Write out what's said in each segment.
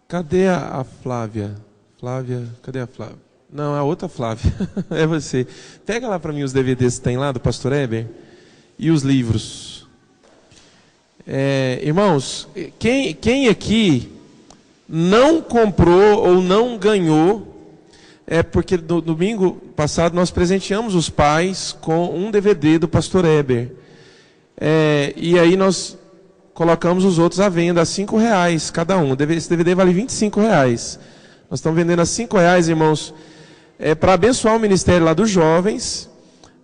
Cadê a Flávia? Flávia, cadê a Flávia? Não, a outra Flávia. É você. Pega lá para mim os DVDs que tem lá do Pastor Heber e os livros. Irmãos, quem aqui não comprou ou não ganhou, porque no domingo passado nós presenteamos os pais com um DVD do Pastor Heber. E aí nós colocamos os outros à venda a R$5 cada um. Esse DVD vale R$25. Nós estamos vendendo a R$5, irmãos, para abençoar o ministério lá dos jovens,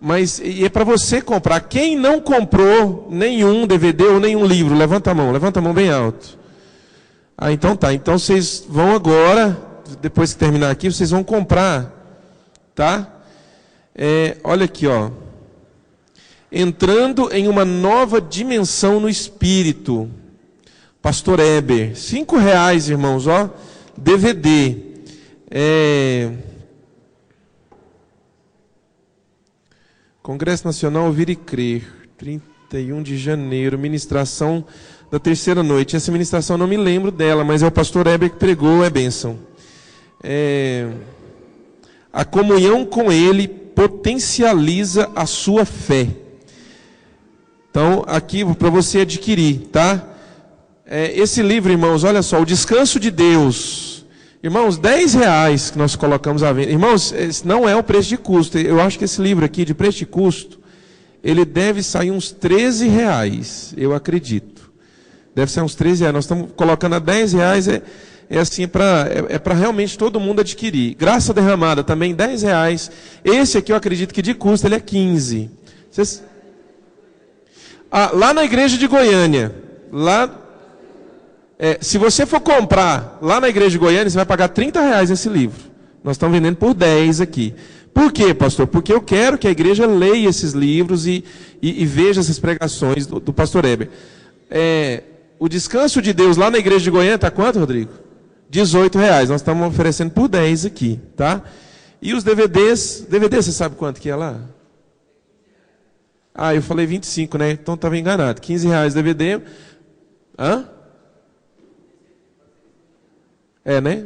mas é para você comprar. Quem não comprou nenhum DVD ou nenhum livro, levanta a mão bem alto. Então tá. Então vocês vão agora, depois que terminar aqui, vocês vão comprar, tá? Olha aqui, ó. Entrando em uma nova dimensão no Espírito. Pastor Heber. R$5, irmãos, ó. DVD. Congresso Nacional Ouvir e Crer. 31 de janeiro. Ministração da terceira noite. Essa ministração eu não me lembro dela, mas é o pastor Heber que pregou, é bênção. A comunhão com Ele potencializa a sua fé. Então, aqui para você adquirir, tá? Esse livro, irmãos, olha só, O Descanso de Deus. Irmãos, R$10 que nós colocamos à venda. Irmãos, esse não é o preço de custo. Eu acho que esse livro aqui, de preço de custo, ele deve sair uns R$13, eu acredito. Deve sair uns R$13. Nós estamos colocando a R$10, assim, para realmente todo mundo adquirir. Graça Derramada, também R$10. Esse aqui eu acredito que de custo ele é R$15. Lá na igreja de Goiânia, se você for comprar lá na igreja de Goiânia, você vai pagar R$30 esse livro. Nós estamos vendendo por 10 aqui. Por quê, pastor? Porque eu quero que a igreja leia esses livros e veja essas pregações do pastor Heber. O Descanso de Deus lá na igreja de Goiânia está quanto, Rodrigo? R$18. Nós estamos oferecendo por 10 aqui, tá? E os DVDs, você sabe quanto que é lá? Eu falei 25, né? Então estava enganado. R$15 DVD. Hã? Né?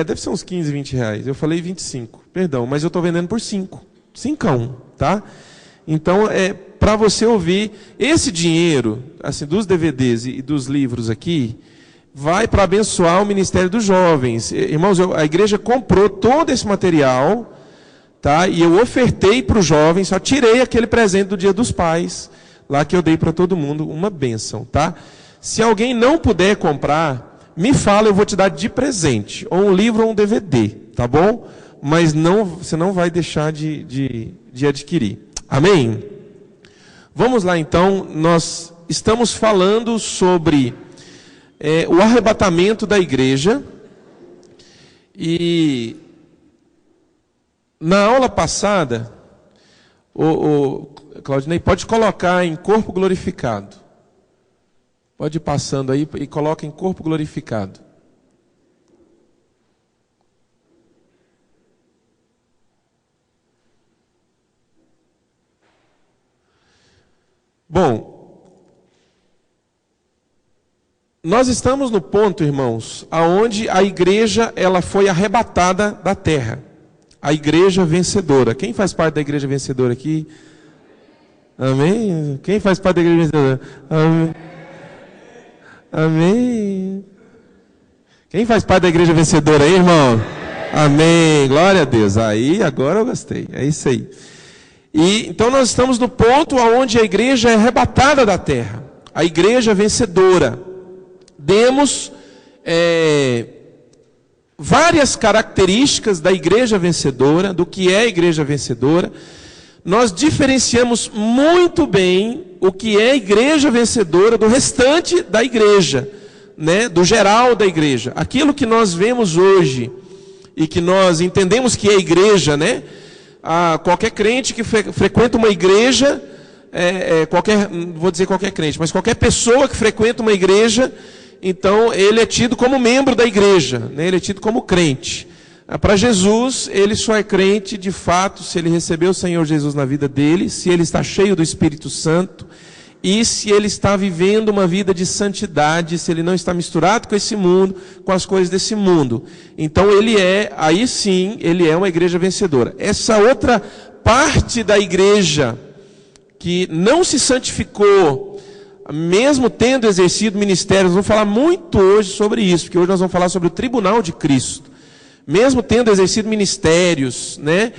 Deve ser uns 15, R$20. Eu falei 25, perdão, mas eu estou vendendo por 5. 5, tá? Então, para você ouvir, esse dinheiro, assim, dos DVDs e dos livros aqui, vai para abençoar o Ministério dos Jovens. Irmãos, a igreja comprou todo esse material, tá? E eu ofertei para os jovens, só tirei aquele presente do Dia dos Pais, lá que eu dei para todo mundo, uma bênção, tá? Se alguém não puder comprar, me fala, eu vou te dar de presente, ou um livro ou um DVD, tá bom? Mas você não vai deixar de adquirir. Amém? Vamos lá então, nós estamos falando sobre o arrebatamento da igreja, e na aula passada, o Claudinei, pode colocar em corpo glorificado. Pode ir passando aí e coloca em corpo glorificado. Bom, nós estamos no ponto, irmãos, aonde a igreja ela foi arrebatada da terra. A igreja vencedora. Quem faz parte da igreja vencedora aqui? Amém? Quem faz parte da igreja vencedora? Amém. Amém. Quem faz parte da igreja vencedora aí, irmão? Amém. Glória a Deus. Aí, agora eu gostei. É isso aí. E então nós estamos no ponto onde a igreja é arrebatada da terra. A igreja vencedora. Demos várias características da igreja vencedora, do que é a igreja vencedora. Nós diferenciamos muito bem o que é a igreja vencedora do restante da igreja, né? Do geral da igreja. Aquilo que nós vemos hoje e que nós entendemos que é a igreja, né? Qualquer crente que frequenta uma igreja, vou dizer qualquer crente, mas qualquer pessoa que frequenta uma igreja, então ele é tido como membro da igreja, né? Ele é tido como crente. Para Jesus, ele só é crente de fato se ele recebeu o Senhor Jesus na vida dele, se ele está cheio do Espírito Santo e se ele está vivendo uma vida de santidade, se ele não está misturado com esse mundo, com as coisas desse mundo. Então aí sim, ele é uma igreja vencedora. Essa outra parte da igreja que não se santificou, mesmo tendo exercido ministérios, nós vamos falar muito hoje sobre isso, porque hoje nós vamos falar sobre o tribunal de Cristo. Mesmo tendo exercido ministérios, né?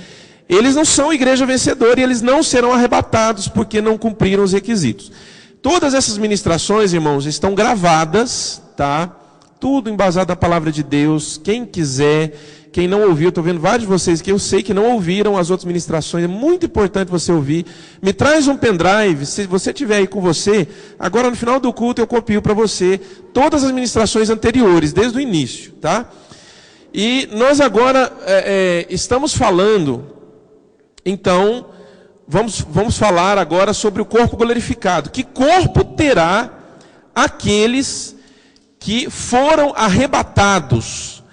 Eles não são igreja vencedora e eles não serão arrebatados porque não cumpriram os requisitos. Todas essas ministrações, irmãos, estão gravadas, tá? Tudo embasado na palavra de Deus. Quem quiser, quem não ouviu, estou vendo vários de vocês que eu sei que não ouviram as outras ministrações, é muito importante você ouvir. Me traz um pendrive, se você tiver aí com você, agora no final do culto eu copio para você todas as ministrações anteriores, desde o início, tá? E nós agora estamos falando... Então, vamos falar agora sobre o corpo glorificado. Que corpo terá aqueles que foram arrebatados?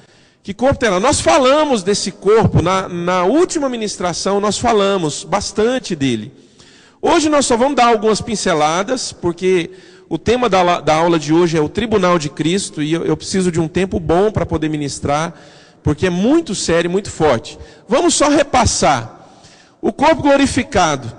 Que corpo terá? Nós falamos desse corpo, na última ministração nós falamos bastante dele. Hoje nós só vamos dar algumas pinceladas, porque o tema da aula de hoje é o Tribunal de Cristo, e eu preciso de um tempo bom para poder ministrar, porque é muito sério, muito forte. Vamos só repassar. O corpo glorificado,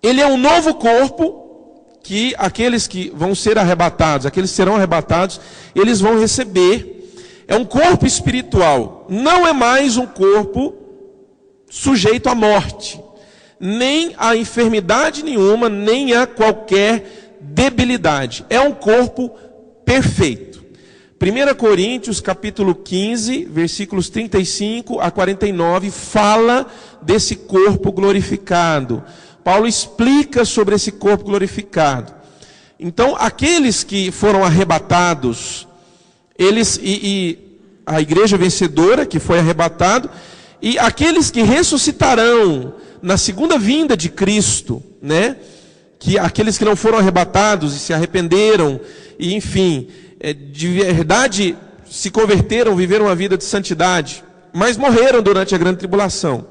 ele é um novo corpo que aqueles que vão ser arrebatados, aqueles que serão arrebatados, eles vão receber. É um corpo espiritual, não é mais um corpo sujeito à morte, nem a enfermidade nenhuma, nem a qualquer debilidade. É um corpo perfeito. 1 Coríntios, capítulo 15, versículos 35 a 49, fala desse corpo glorificado. Paulo explica sobre esse corpo glorificado. Então, aqueles que foram arrebatados, e a igreja vencedora que foi arrebatado, e aqueles que ressuscitarão na segunda vinda de Cristo, né? Que aqueles que não foram arrebatados e se arrependeram, e enfim, de verdade se converteram, viveram uma vida de santidade, mas morreram durante a grande tribulação.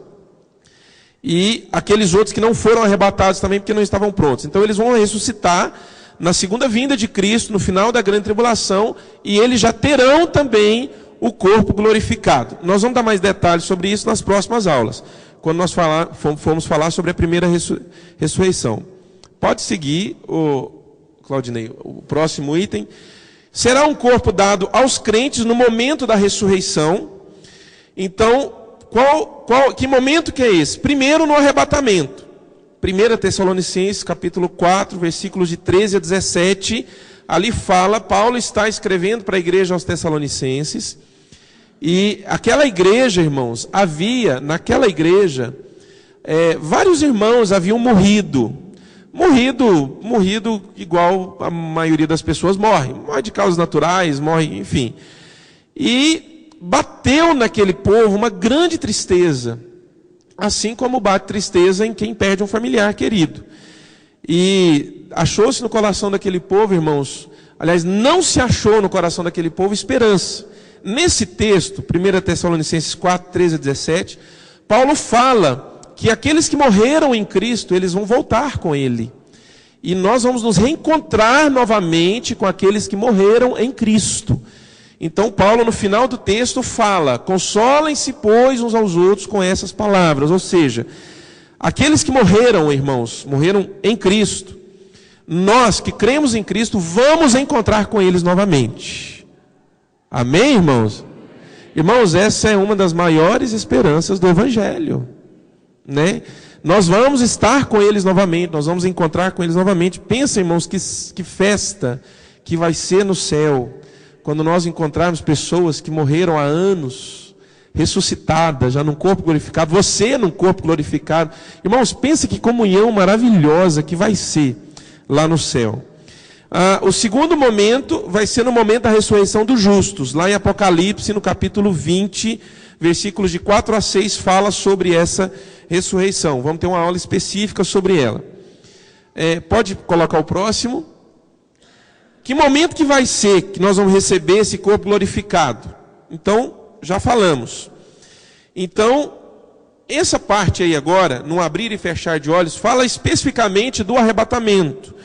E aqueles outros que não foram arrebatados também porque não estavam prontos. Então eles vão ressuscitar na segunda vinda de Cristo, no final da grande tribulação, e eles já terão também o corpo glorificado. Nós vamos dar mais detalhes sobre isso nas próximas aulas, quando nós formos falar sobre a primeira ressurreição. Pode seguir, Claudinei, o próximo item. Será um corpo dado aos crentes no momento da ressurreição. Então, que momento que é esse? Primeiro, no arrebatamento. 1 Tessalonicenses, capítulo 4, versículos de 13 a 17. Ali fala, Paulo está escrevendo para a igreja aos Tessalonicenses. E aquela igreja, irmãos, naquela igreja, vários irmãos haviam morrido igual a maioria das pessoas morre de causas naturais, morre, enfim. E bateu naquele povo uma grande tristeza, assim como bate tristeza em quem perde um familiar querido. E achou-se no coração daquele povo, irmãos, aliás, não se achou no coração daquele povo esperança. Nesse texto, 1 Tessalonicenses 4, 13 a 17, Paulo fala que aqueles que morreram em Cristo, eles vão voltar com Ele. E nós vamos nos reencontrar novamente com aqueles que morreram em Cristo. Então Paulo, no final do texto, fala, consolem-se, pois, uns aos outros com essas palavras. Ou seja, aqueles que morreram, irmãos, morreram em Cristo, nós que cremos em Cristo, vamos encontrar com eles novamente. Amém, irmãos? Irmãos, essa é uma das maiores esperanças do Evangelho, né? Nós vamos estar com eles novamente, nós vamos encontrar com eles novamente. Pensa, irmãos, que festa que vai ser no céu, quando nós encontrarmos pessoas que morreram há anos, ressuscitadas, já num corpo glorificado, você num corpo glorificado. Irmãos, pensa que comunhão maravilhosa que vai ser lá no céu. O segundo momento vai ser no momento da ressurreição dos justos. Lá em Apocalipse, no capítulo 20, versículos de 4 a 6, fala sobre essa ressurreição. Vamos ter uma aula específica sobre ela. Pode colocar o próximo. Que momento que vai ser que nós vamos receber esse corpo glorificado? Então, já falamos. Então, essa parte aí agora, no abrir e fechar de olhos, fala especificamente do arrebatamento.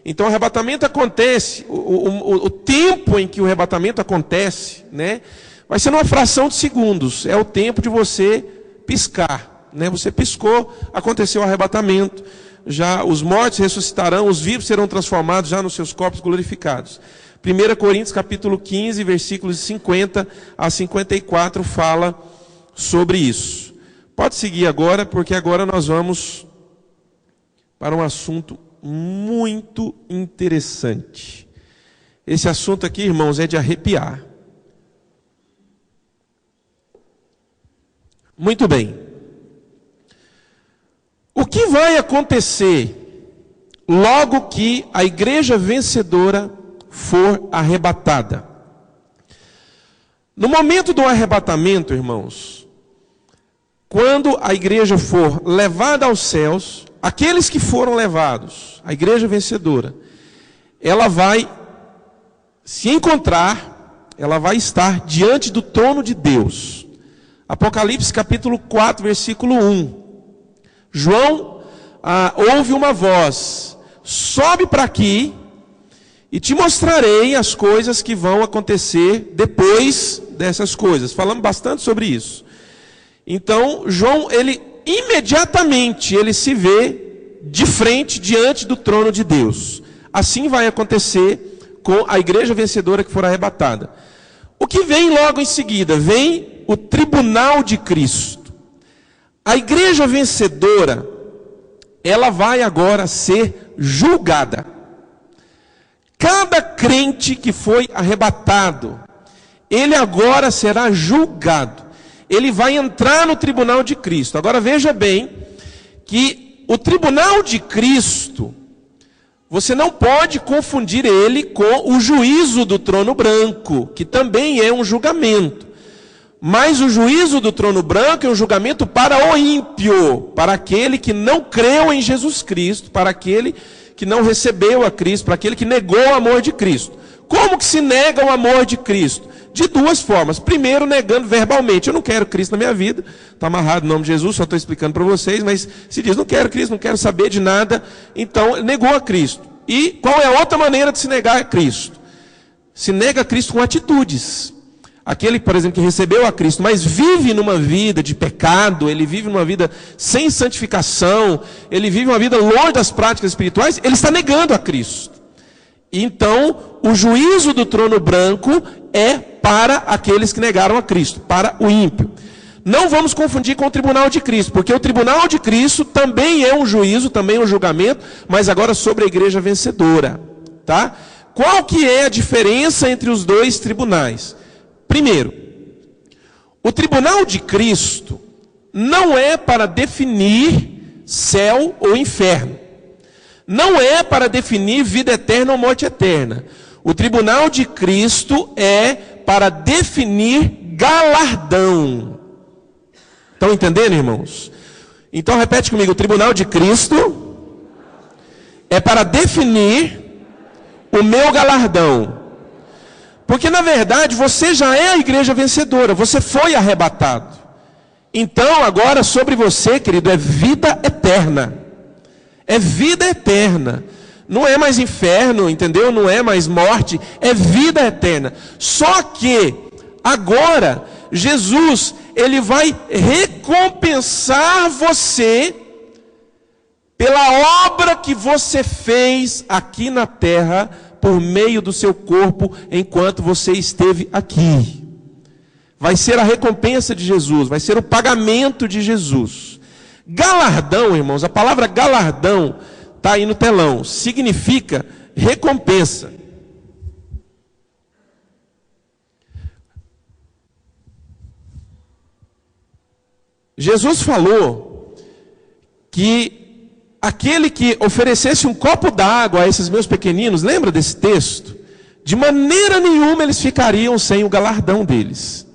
Então o arrebatamento acontece, o tempo em que o arrebatamento acontece, né, vai ser numa fração de segundos. É o tempo de você piscar, né? Você piscou, aconteceu o arrebatamento. Já os mortos ressuscitarão, os vivos serão transformados já nos seus corpos glorificados. 1 Coríntios capítulo 15, versículos 50 a 54 fala sobre isso. Pode seguir agora, porque agora nós vamos para um assunto muito interessante. Esse assunto aqui, irmãos, é de arrepiar. Muito bem. O que vai acontecer logo que a igreja vencedora for arrebatada? No momento do arrebatamento, irmãos, quando a igreja for levada aos céus, aqueles que foram levados, a igreja vencedora, ela vai se encontrar, ela vai estar diante do trono de Deus. Apocalipse capítulo 4, versículo 1. João ouve uma voz: sobe para aqui e te mostrarei as coisas que vão acontecer depois dessas coisas. Falamos bastante sobre isso. Então, João, imediatamente ele se vê de frente diante do trono de Deus. Assim vai acontecer com a igreja vencedora que for arrebatada. O que vem logo em seguida? Vem o tribunal de Cristo. A igreja vencedora, ela vai agora ser julgada. Cada crente que foi arrebatado, ele agora será julgado. Ele vai entrar no tribunal de Cristo. Agora veja bem que o tribunal de Cristo, você não pode confundir ele com o juízo do trono branco, que também é um julgamento. Mas o juízo do trono branco é um julgamento para o ímpio, para aquele que não creu em Jesus Cristo, para aquele que não recebeu a Cristo, para aquele que negou o amor de Cristo. Como que se nega o amor de Cristo? De duas formas. Primeiro, negando verbalmente: eu não quero Cristo na minha vida, está amarrado no nome de Jesus, só estou explicando para vocês, mas se diz: não quero Cristo, não quero saber de nada, então negou a Cristo. E qual é a outra maneira de se negar a Cristo? Se nega a Cristo com atitudes. Aquele, por exemplo, que recebeu a Cristo, mas vive numa vida de pecado, ele vive numa vida sem santificação, ele vive uma vida longe das práticas espirituais, ele está negando a Cristo. Então, o juízo do trono branco é para aqueles que negaram a Cristo, para o ímpio. Não vamos confundir com o tribunal de Cristo, porque o tribunal de Cristo também é um juízo, também é um julgamento, mas agora sobre a igreja vencedora, tá? Qual que é a diferença entre os dois tribunais? Primeiro, o tribunal de Cristo não é para definir céu ou inferno. Não é para definir vida eterna ou morte eterna. O tribunal de Cristo é para definir galardão. Estão entendendo, irmãos? Então repete comigo: o tribunal de Cristo é para definir o meu galardão. Porque na verdade você já é a igreja vencedora, você foi arrebatado. Então agora sobre você, querido, é vida eterna. É vida eterna. Não é mais inferno, entendeu? Não é mais morte, é vida eterna. Só que agora Jesus, ele vai recompensar você pela obra que você fez aqui na terra, por meio do seu corpo, enquanto você esteve aqui. Vai ser a recompensa de Jesus, vai ser o pagamento de Jesus. Galardão, irmãos, a palavra galardão está aí no telão, significa recompensa. Jesus falou que aquele que oferecesse um copo d'água a esses meus pequeninos, lembra desse texto? De maneira nenhuma eles ficariam sem o galardão deles.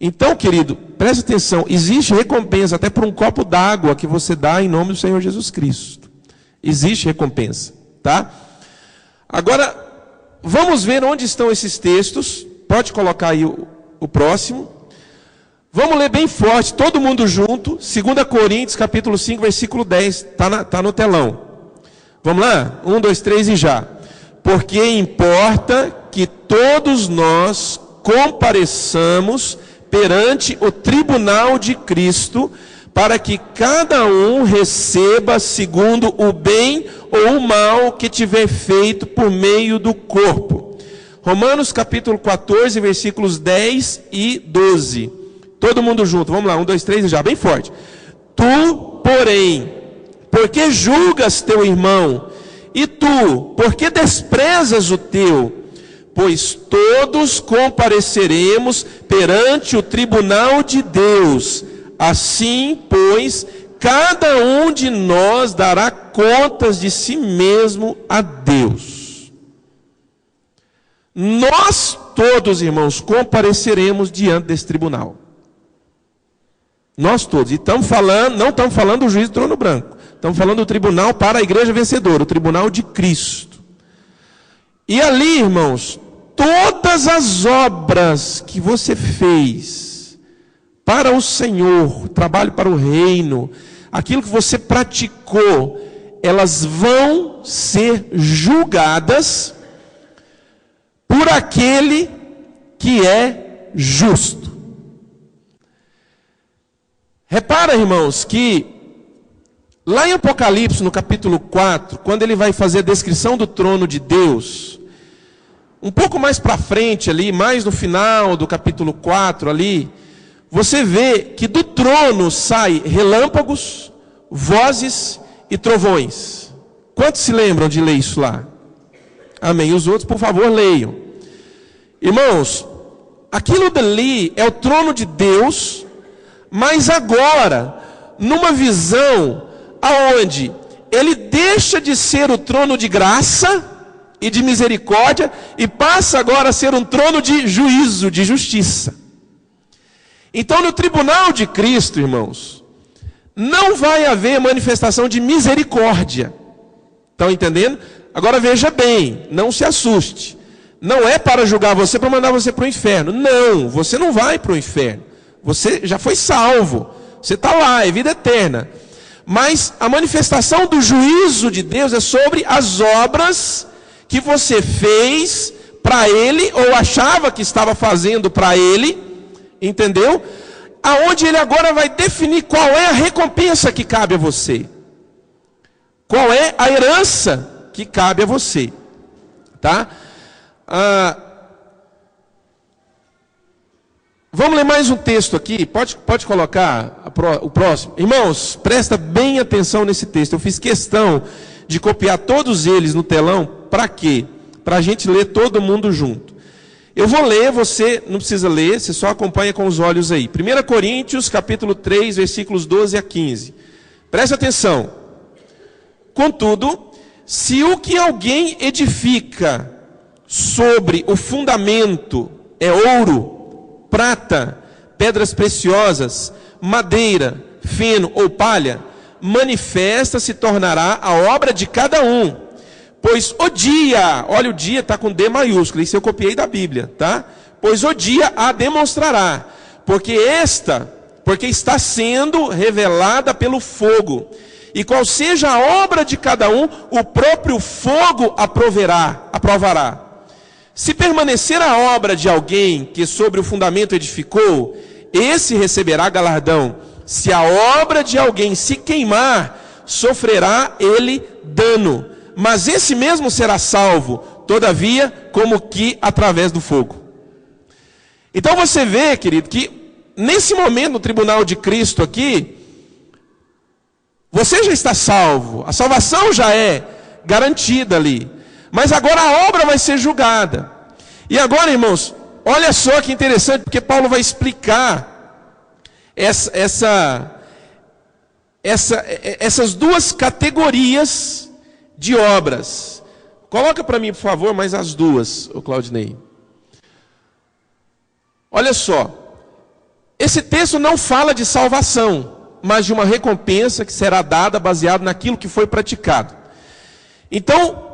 Então, querido, preste atenção, existe recompensa até por um copo d'água que você dá em nome do Senhor Jesus Cristo. Existe recompensa, tá? Agora, vamos ver onde estão esses textos. Pode colocar aí o próximo. Vamos ler bem forte, todo mundo junto. 2 Coríntios, capítulo 5, versículo 10. Está no telão. Vamos lá? 1, 2, 3 e já. Porque importa que todos nós compareçamos perante o tribunal de Cristo, para que cada um receba segundo o bem ou o mal que tiver feito por meio do corpo. Romanos capítulo 14, versículos 10 e 12. Todo mundo junto, vamos lá, 1, 2, 3 e já, bem forte. Tu, porém, porque julgas teu irmão? E tu, porque desprezas o teu? Pois todos compareceremos perante o tribunal de Deus. Assim, pois, cada um de nós dará contas de si mesmo a Deus. Nós todos, irmãos, compareceremos diante desse tribunal. Nós todos. E estamos falando, não estamos falando do juiz do trono branco. Estamos falando do tribunal para a igreja vencedora, o tribunal de Cristo. E ali, irmãos, todas as obras que você fez para o Senhor, trabalho para o reino, aquilo que você praticou, elas vão ser julgadas por aquele que é justo. Repara, irmãos, que lá em Apocalipse, no capítulo 4, quando ele vai fazer a descrição do trono de Deus, um pouco mais para frente ali, mais no final do capítulo 4 ali, você vê que do trono sai relâmpagos, vozes e trovões. Quantos se lembram de ler isso lá? Amém. Os outros, por favor, leiam. Irmãos, aquilo dali é o trono de Deus, mas agora, numa visão aonde ele deixa de ser o trono de graça e de misericórdia e passa agora a ser um trono de juízo, de justiça. Então, no tribunal de Cristo, irmãos, não vai haver manifestação de misericórdia. Estão entendendo? Agora veja bem, não se assuste. Não é para julgar você, para mandar você para o inferno. Não, você não vai para o inferno. Você já foi salvo. Você está lá, é vida eterna. Mas a manifestação do juízo de Deus é sobre as obras que você fez para Ele, ou achava que estava fazendo para Ele, entendeu? Aonde Ele agora vai definir qual é a recompensa que cabe a você. Qual é a herança que cabe a você. Tá? Vamos ler mais um texto aqui, pode colocar o próximo. Irmãos, presta bem atenção nesse texto. Eu fiz questão de copiar todos eles no telão, para quê? Para a gente ler todo mundo junto. Eu vou ler, você não precisa ler, você só acompanha com os olhos aí. 1 Coríntios, capítulo 3, versículos 12 a 15. Presta atenção. Contudo, se o que alguém edifica sobre o fundamento é ouro, prata, pedras preciosas, madeira, feno ou palha, manifesta se tornará a obra de cada um. Pois o dia, olha, o dia está com D maiúsculo, isso eu copiei da Bíblia, tá? Pois o dia a demonstrará, porque está sendo revelada pelo fogo. E qual seja a obra de cada um, o próprio fogo aprovará. Se permanecer a obra de alguém que sobre o fundamento edificou, esse receberá galardão. Se a obra de alguém se queimar, sofrerá ele dano. Mas esse mesmo será salvo, todavia, como que através do fogo. Então você vê, querido, que nesse momento no tribunal de Cristo aqui, você já está salvo. A salvação já é garantida ali. Mas agora a obra vai ser julgada. E agora, irmãos, olha só que interessante, porque Paulo vai explicar essas duas categorias de obras. Coloca para mim, por favor, mais as duas, o Claudinei. Olha só. Esse texto não fala de salvação, mas de uma recompensa que será dada baseado naquilo que foi praticado. Então,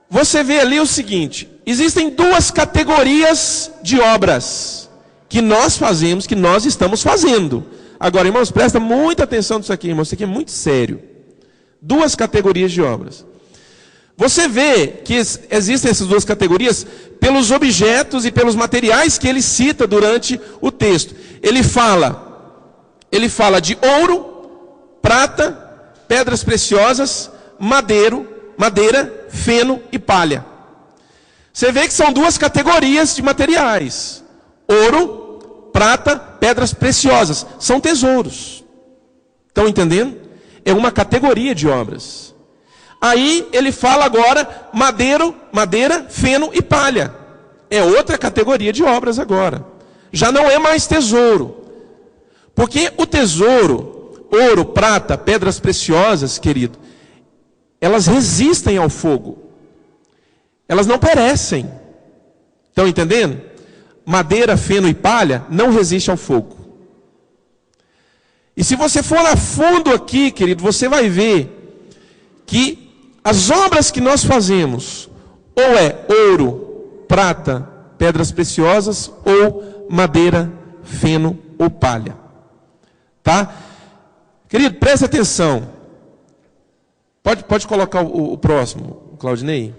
você vê ali o seguinte: existem duas categorias de obras que nós fazemos, que nós estamos fazendo. Agora, irmãos, presta muita atenção nisso aqui, irmãos, isso aqui é muito sério. Duas categorias de obras. Você vê que existem essas duas categorias pelos objetos e pelos materiais que ele cita durante o texto. Ele fala de ouro, prata, pedras preciosas, madeira, feno e palha. Você vê que são duas categorias de materiais. Ouro, prata, pedras preciosas. São tesouros. Estão entendendo? É uma categoria de obras. Aí ele fala agora madeira, feno e palha. É outra categoria de obras agora. Já não é mais tesouro. Porque o tesouro, ouro, prata, pedras preciosas, querido, elas resistem ao fogo. Elas não perecem. Estão entendendo? Madeira, feno e palha não resistem ao fogo. E se você for a fundo aqui, querido, você vai ver que as obras que nós fazemos, ou é ouro, prata, pedras preciosas, ou madeira, feno ou palha. Tá? Querido, preste atenção. Pode colocar o próximo, Claudinei.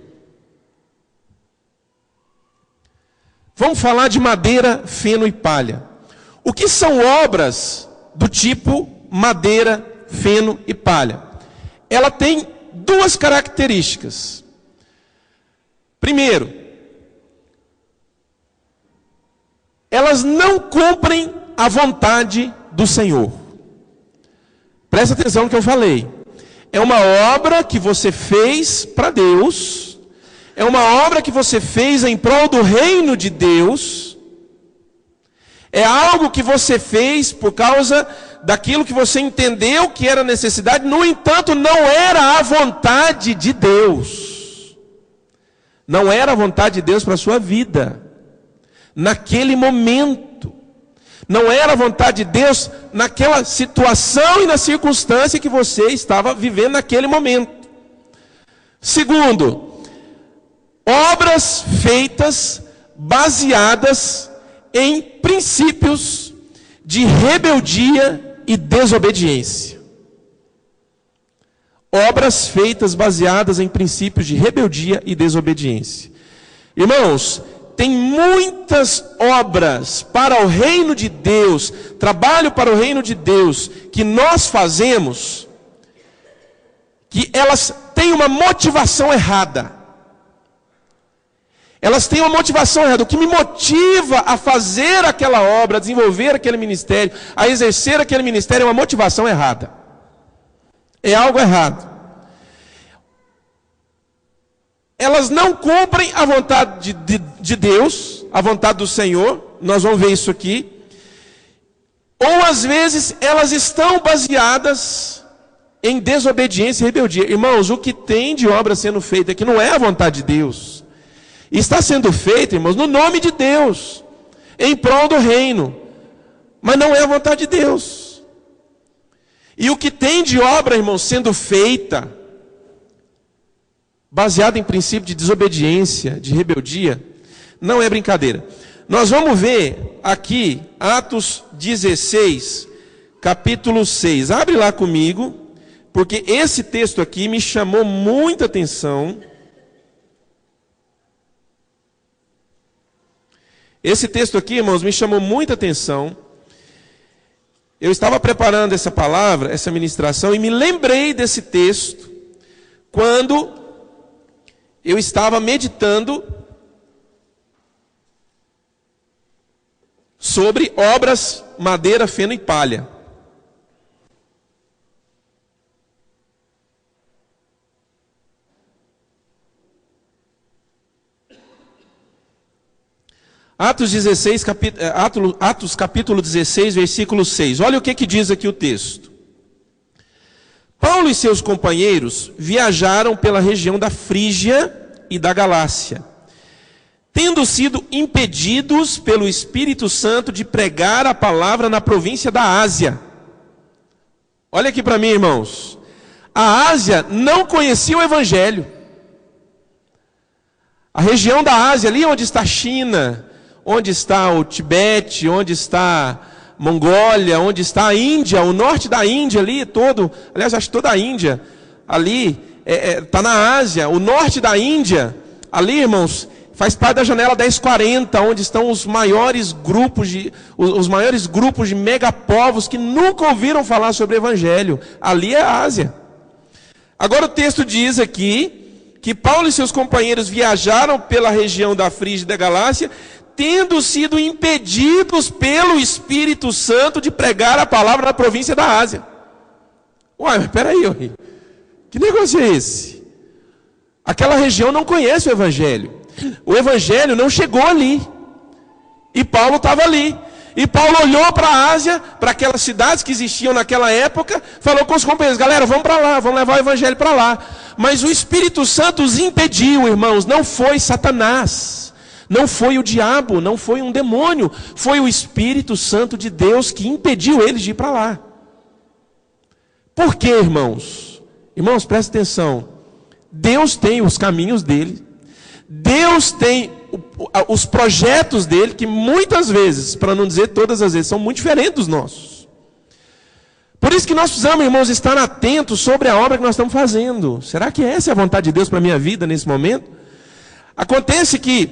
Vamos falar de madeira, feno e palha. O que são obras do tipo madeira, feno e palha? Ela tem duas características. Primeiro, elas não cumprem a vontade do Senhor. Presta atenção no que eu falei. É uma obra que você fez para Deus. É uma obra que você fez em prol do reino de Deus. É algo que você fez por causa daquilo que você entendeu que era necessidade. No entanto, não era a vontade de Deus. Não era a vontade de Deus para a sua vida. Naquele momento. Não era a vontade de Deus naquela situação e na circunstância que você estava vivendo naquele momento. Segundo, obras feitas baseadas em princípios de rebeldia e desobediência. Obras feitas baseadas em princípios de rebeldia e desobediência. Irmãos, tem muitas obras para o reino de Deus, trabalho para o reino de Deus, que nós fazemos, que elas têm uma motivação errada. Elas têm uma motivação errada. O que me motiva a fazer aquela obra, a desenvolver aquele ministério, a exercer aquele ministério, é uma motivação errada. É algo errado. Elas não cumprem a vontade de Deus, a vontade do Senhor. Nós vamos ver isso aqui. Ou às vezes elas estão baseadas em desobediência e rebeldia. Irmãos, o que tem de obra sendo feita aqui não é a vontade de Deus. Está sendo feito, irmãos, no nome de Deus, em prol do reino, mas não é a vontade de Deus. E o que tem de obra, irmãos, sendo feita, baseada em princípio de desobediência, de rebeldia, não é brincadeira. Nós vamos ver aqui, Atos 16, capítulo 6. Abre lá comigo, porque esse texto aqui me chamou muita atenção. Esse texto aqui, irmãos, me chamou muita atenção. Eu estava preparando essa palavra, essa ministração, e me lembrei desse texto quando eu estava meditando sobre obras, madeira, feno e palha. Atos capítulo 16, versículo 6. Olha o que diz aqui o texto. Paulo e seus companheiros viajaram pela região da Frígia e da Galácia, tendo sido impedidos pelo Espírito Santo de pregar a palavra na província da Ásia. Olha aqui para mim, irmãos. A Ásia não conhecia o Evangelho. A região da Ásia, ali onde está a China, onde está o Tibete, onde está Mongólia, onde está a Índia, o norte da Índia ali todo, aliás, acho que toda a Índia ali está na Ásia, o norte da Índia, ali, irmãos, faz parte da janela 1040, onde estão os maiores grupos de megapovos que nunca ouviram falar sobre o Evangelho. Ali é a Ásia. Agora o texto diz aqui que Paulo e seus companheiros viajaram pela região da Frígia e da Galácia, tendo sido impedidos pelo Espírito Santo de pregar a palavra na província da Ásia. Uai, mas peraí, que negócio é esse? Aquela região não conhece o Evangelho. O Evangelho não chegou ali. E Paulo estava ali. E Paulo olhou para a Ásia, para aquelas cidades que existiam naquela época, falou com os companheiros: galera, vamos para lá, vamos levar o Evangelho para lá. Mas o Espírito Santo os impediu, irmãos. Não foi Satanás, não foi o diabo, não foi um demônio. Foi o Espírito Santo de Deus que impediu eles de ir para lá. Por quê, irmãos? Irmãos, prestem atenção. Deus tem os caminhos dele. Deus tem os projetos dele, que muitas vezes, para não dizer todas as vezes, são muito diferentes dos nossos. Por isso que nós precisamos, irmãos, estar atentos sobre a obra que nós estamos fazendo. Será que essa é a vontade de Deus para a minha vida nesse momento? Acontece que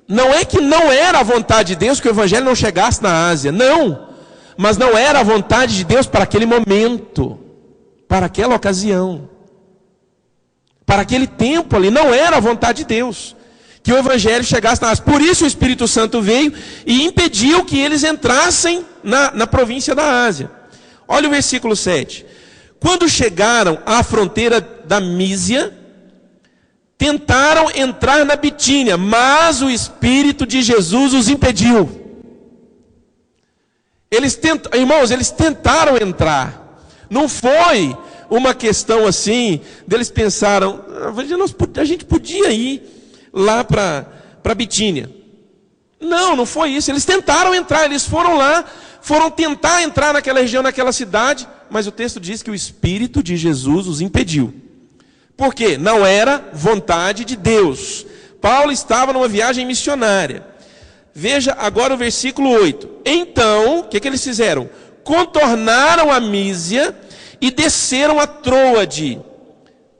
não é que não era a vontade de Deus que o Evangelho não chegasse na Ásia. Não. Mas não era a vontade de Deus para aquele momento, para aquela ocasião. Para aquele tempo ali, não era a vontade de Deus que o Evangelho chegasse na Ásia. Por isso o Espírito Santo veio e impediu que eles entrassem na província da Ásia. Olha o versículo 7. Quando chegaram à fronteira da Mísia, tentaram entrar na Bitínia, mas o Espírito de Jesus os impediu. Irmãos, eles tentaram entrar. Não foi uma questão assim, deles pensaram: a gente podia ir lá para Bitínia. Não foi isso. Eles tentaram entrar, eles foram lá, foram tentar entrar naquela região, naquela cidade, mas o texto diz que o Espírito de Jesus os impediu. Por quê? Não era vontade de Deus. Paulo estava numa viagem missionária. Veja agora o versículo 8. Então, o que eles fizeram? Contornaram a Mísia e desceram a Troade.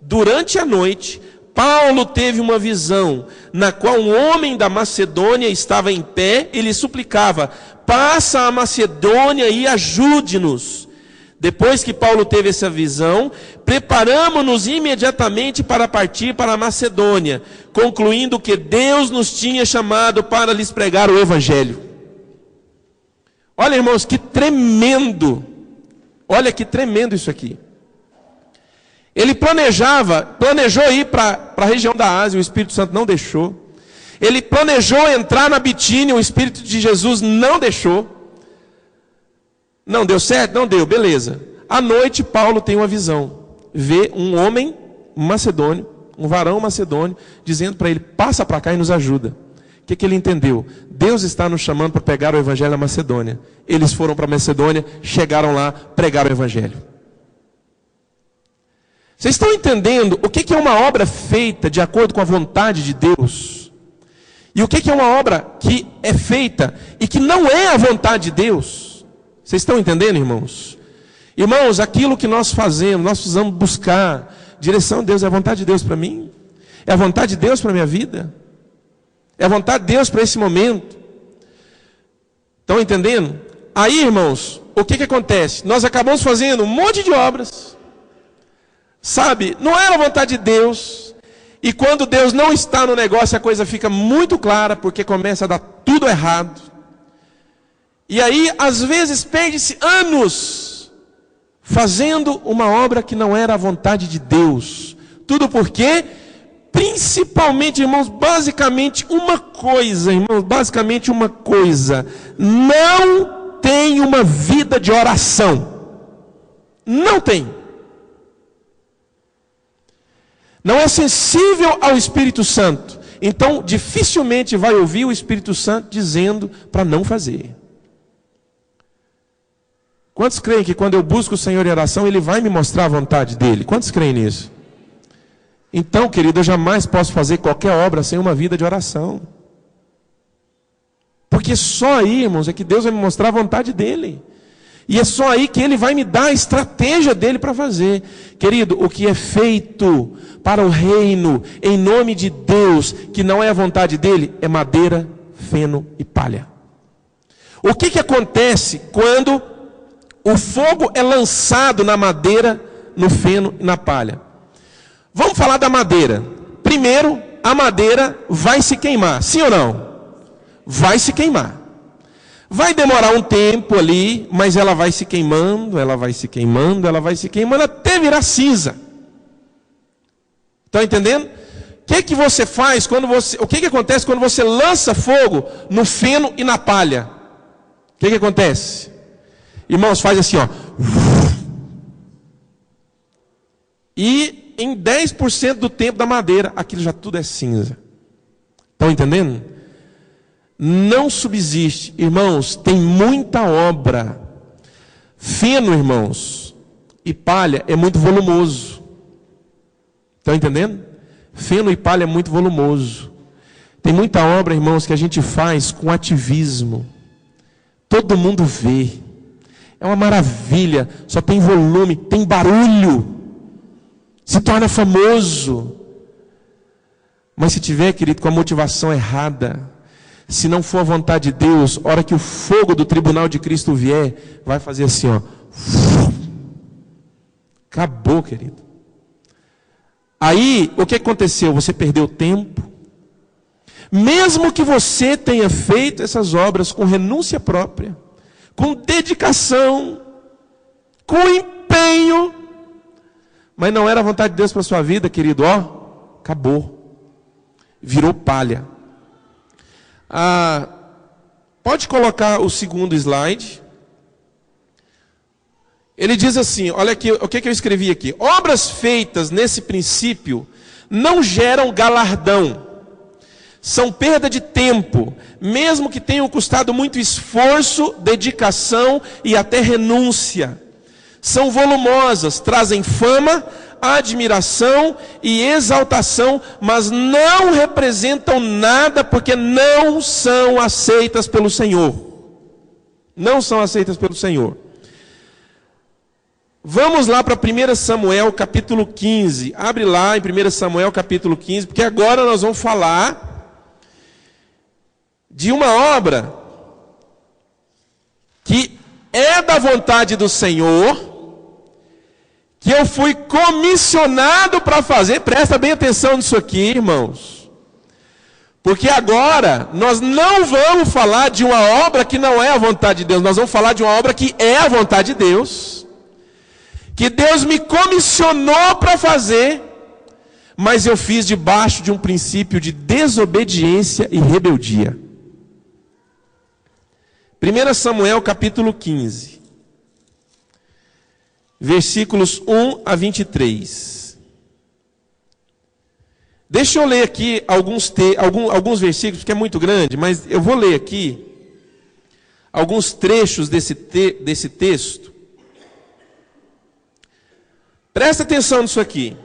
Durante a noite, Paulo teve uma visão, na qual um homem da Macedônia estava em pé e lhe suplicava: passa a Macedônia e ajude-nos. Depois que Paulo teve essa visão, preparamo-nos imediatamente para partir para a Macedônia, concluindo que Deus nos tinha chamado para lhes pregar o Evangelho. Olha, irmãos, que tremendo! Olha que tremendo isso aqui. Ele planejou ir para a região da Ásia, o Espírito Santo não deixou. Ele planejou entrar na Bitínia, o Espírito de Jesus não deixou. Não deu certo? Não deu, beleza. À noite, Paulo tem uma visão. Vê um homem macedônio, um varão macedônio, dizendo para ele: passa para cá e nos ajuda. O que ele entendeu? Deus está nos chamando para pregar o Evangelho na Macedônia. Eles foram para a Macedônia, chegaram lá, pregaram o Evangelho. Vocês estão entendendo o que é uma obra feita de acordo com a vontade de Deus? E o que é uma obra que é feita e que não é a vontade de Deus? Vocês estão entendendo, irmãos? Irmãos, aquilo que nós fazemos, nós precisamos buscar direção de Deus. É a vontade de Deus para mim? É a vontade de Deus para a minha vida? É a vontade de Deus para esse momento? Estão entendendo? Aí, irmãos, o que acontece? Nós acabamos fazendo um monte de obras. Sabe, não era a vontade de Deus. E quando Deus não está no negócio, a coisa fica muito clara, porque começa a dar tudo errado. E aí, às vezes, perde-se anos fazendo uma obra que não era a vontade de Deus. Tudo porque, principalmente, irmãos, basicamente uma coisa, não tem uma vida de oração. Não tem. Não é sensível ao Espírito Santo. Então, dificilmente vai ouvir o Espírito Santo dizendo para não fazer. Quantos creem que quando eu busco o Senhor em oração, Ele vai me mostrar a vontade dEle? Quantos creem nisso? Então, querido, eu jamais posso fazer qualquer obra sem uma vida de oração. Porque só aí, irmãos, é que Deus vai me mostrar a vontade dEle. E é só aí que ele vai me dar a estratégia dele para fazer. Querido, o que é feito para o reino, em nome de Deus, que não é a vontade dele, é madeira, feno e palha. O que acontece quando o fogo é lançado na madeira, no feno e na palha? Vamos falar da madeira. Primeiro, a madeira vai se queimar, sim ou não? Vai se queimar. Vai demorar um tempo ali, mas ela vai se queimando, ela vai se queimando, ela vai se queimando até virar cinza. Estão entendendo? O que você faz quando você... O que acontece quando você lança fogo no feno e na palha? O que acontece? Irmãos, faz assim, ó. E em 10% do tempo da madeira, aquilo já tudo é cinza. Estão entendendo? Não subsiste. Irmãos, tem muita obra. Feno, irmãos, e palha é muito volumoso. Estão entendendo? Feno e palha é muito volumoso. Tem muita obra, irmãos, que a gente faz com ativismo. Todo mundo vê. É uma maravilha. Só tem volume, tem barulho. Se torna famoso. Mas se tiver, querido, com a motivação errada, se não for a vontade de Deus, a hora que o fogo do tribunal de Cristo vier, vai fazer assim, ó. Acabou, querido. Aí, o que aconteceu? Você perdeu tempo. Mesmo que você tenha feito essas obras com renúncia própria, com dedicação, com empenho, mas não era a vontade de Deus para a sua vida, querido, ó, acabou. Virou palha. Pode colocar o segundo slide. Ele diz assim, olha aqui, o que eu escrevi aqui. Obras feitas nesse princípio não geram galardão. São perda de tempo, mesmo que tenham custado muito esforço, dedicação e até renúncia. São volumosas, trazem fama, admiração e exaltação, mas não representam nada porque não são aceitas pelo Senhor. Não são aceitas pelo Senhor. Vamos lá para 1 Samuel capítulo 15. Abre lá em 1 Samuel capítulo 15, porque agora nós vamos falar de uma obra que é da vontade do Senhor, que eu fui comissionado para fazer. Presta bem atenção nisso aqui, irmãos. Porque agora nós não vamos falar de uma obra que não é a vontade de Deus. Nós vamos falar de uma obra que é a vontade de Deus, que Deus me comissionou para fazer, mas eu fiz debaixo de um princípio de desobediência e rebeldia. 1 Samuel capítulo 15. Versículos 1 a 23. Deixa eu ler aqui alguns versículos, que é muito grande, mas eu vou ler aqui alguns trechos desse texto. Presta atenção nisso aqui.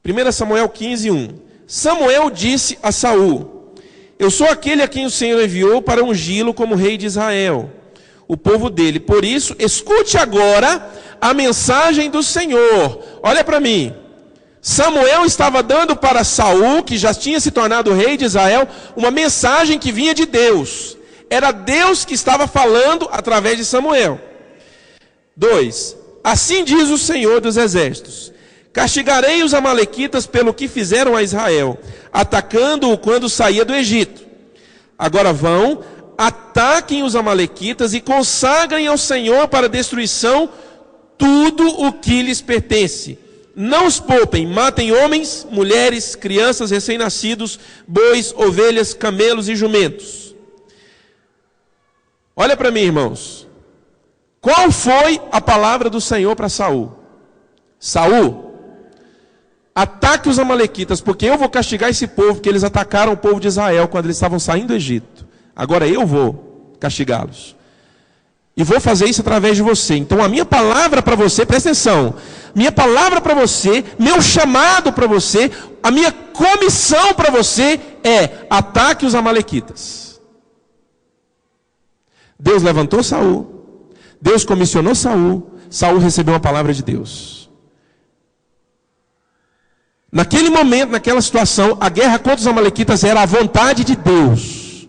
1 Samuel 15, 1. Samuel disse a Saul: eu sou aquele a quem o Senhor enviou para ungí-lo como rei de Israel, o povo dele. Por isso, escute agora a mensagem do Senhor. Olha para mim. Samuel estava dando para Saul, que já tinha se tornado rei de Israel, uma mensagem que vinha de Deus. Era Deus que estava falando através de Samuel. 2. Assim diz o Senhor dos exércitos: castigarei os amalequitas pelo que fizeram a Israel, atacando-o quando saía do Egito. Agora vão, ataquem os amalequitas e consagrem ao Senhor para destruição tudo o que lhes pertence. Não os poupem, matem homens, mulheres, crianças, recém-nascidos, bois, ovelhas, camelos e jumentos. Olha para mim, irmãos. Qual foi a palavra do Senhor para Saul? Saul, ataque os amalequitas, porque eu vou castigar esse povo, porque eles atacaram o povo de Israel quando eles estavam saindo do Egito. Agora eu vou castigá-los. E vou fazer isso através de você. Então a minha palavra para você, presta atenção. Minha palavra para você, meu chamado para você, a minha comissão para você é: ataque os amalequitas. Deus levantou Saul. Deus comissionou Saul, Saul recebeu uma palavra de Deus. Naquele momento, naquela situação, a guerra contra os amalequitas era a vontade de Deus.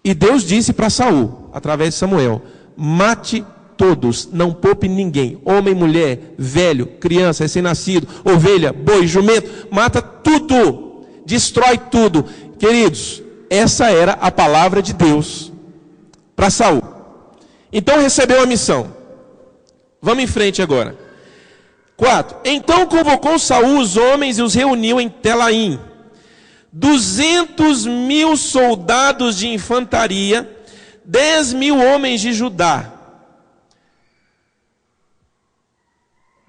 E Deus disse para Saul, através de Samuel: mate todos, não poupe ninguém, homem, mulher, velho, criança, recém-nascido, ovelha, boi, jumento, mata tudo, destrói tudo. Queridos, essa era a palavra de Deus para Saul. Então recebeu a missão. Vamos em frente agora. 4. Então convocou Saul os homens e os reuniu em Telaim. 200.000 soldados de infantaria, 10.000 homens de Judá.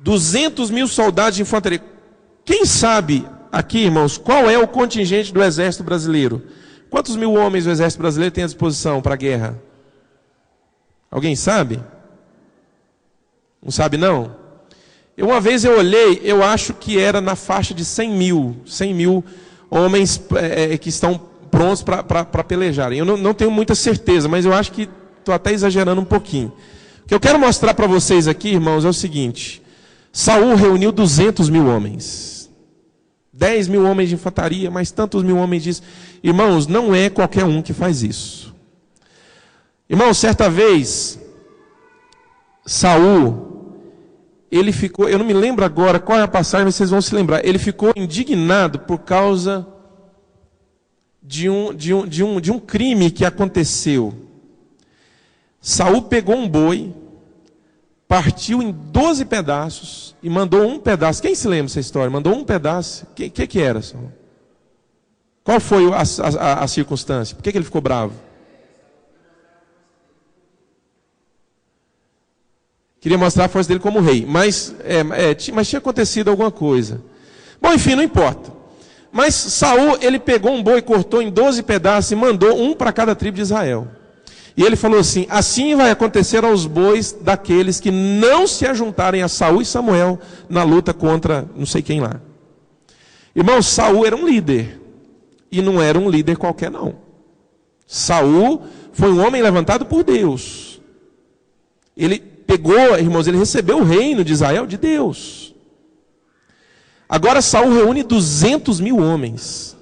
200.000 soldados de infantaria. Quem sabe aqui, irmãos, qual é o contingente do exército brasileiro? Quantos mil homens o exército brasileiro tem à disposição para a guerra? Alguém sabe? Não sabe não? Uma vez eu olhei, eu acho que era na faixa de 100 mil homens que estão prontos para pelejarem. Eu não tenho muita certeza, mas eu acho que estou até exagerando um pouquinho. O que eu quero mostrar para vocês aqui, irmãos, é o seguinte: Saul reuniu 200.000 homens. 10.000 homens de infantaria, mais tantos mil homens disso. Irmãos, não é qualquer um que faz isso. Irmãos, certa vez, Saul, ele ficou, eu não me lembro agora qual é a passagem, mas vocês vão se lembrar. Ele ficou indignado por causa de um crime que aconteceu. Saul pegou um boi, partiu em 12 pedaços e mandou um pedaço. Quem se lembra dessa história? Mandou um pedaço. O que era, Saul? Qual foi a circunstância? Por que ele ficou bravo? Queria mostrar a força dele como rei, mas tinha acontecido alguma coisa. Bom, enfim, não importa. Mas Saul, ele pegou um boi, cortou em 12 pedaços e mandou um para cada tribo de Israel. E ele falou assim: assim vai acontecer aos bois daqueles que não se ajuntarem a Saul e Samuel na luta contra não sei quem lá. Irmão, Saul era um líder. E não era um líder qualquer não. Saul foi um homem levantado por Deus. Ele pegou, irmãos, ele recebeu o reino de Israel de Deus. Agora Saul reúne 200.000 homens.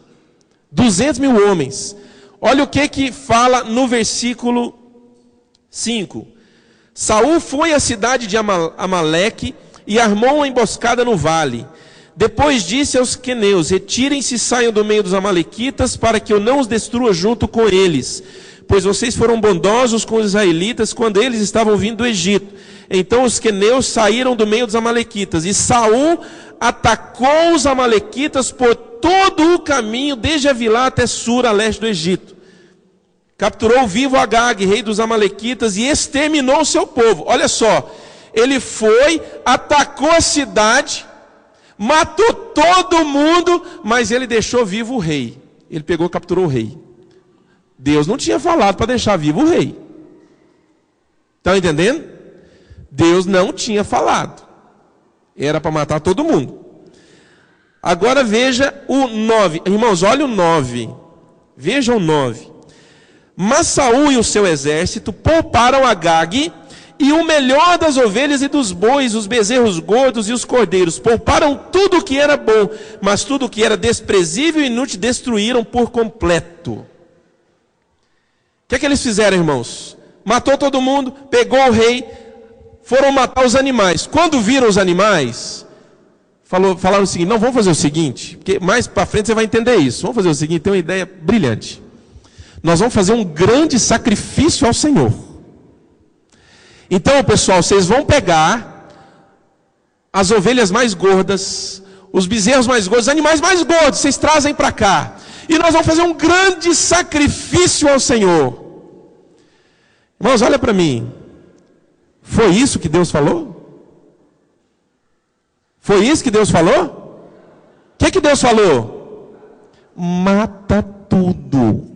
200.000 homens. Olha o que fala no versículo 5. Saul foi à cidade de Amaleque e armou uma emboscada no vale. Depois disse aos queneus: retirem-se e saiam do meio dos amalequitas, para que eu não os destrua junto com eles. Pois vocês foram bondosos com os israelitas quando eles estavam vindo do Egito. Então os queneus saíram do meio dos amalequitas. E Saul atacou os amalequitas por todo o caminho, desde Avilá até Sur, a leste do Egito. Capturou vivo Agag, rei dos amalequitas, e exterminou o seu povo. Olha só, ele foi, atacou a cidade, matou todo mundo, mas ele deixou vivo o rei. Ele pegou e capturou o rei. Deus não tinha falado para deixar vivo o rei. Estão entendendo? Deus não tinha falado. Era para matar todo mundo. Agora veja o 9. Irmãos, olha o 9. Veja o 9. Mas Saul e o seu exército pouparam Agag e o melhor das ovelhas e dos bois, os bezerros gordos e os cordeiros. Pouparam tudo o que era bom, mas tudo o que era desprezível e inútil destruíram por completo. O que eles fizeram, irmãos? Matou todo mundo, pegou o rei, foram matar os animais. Quando viram os animais, falaram o seguinte: não, vamos fazer o seguinte, porque mais para frente você vai entender isso. Vamos fazer o seguinte, tem uma ideia brilhante. Nós vamos fazer um grande sacrifício ao Senhor. Então, pessoal, vocês vão pegar as ovelhas mais gordas, os bezerros mais gordos, os animais mais gordos, vocês trazem para cá. E nós vamos fazer um grande sacrifício ao Senhor. Irmãos, olha para mim. Foi isso que Deus falou? Foi isso que Deus falou? O que Deus falou? Mata tudo.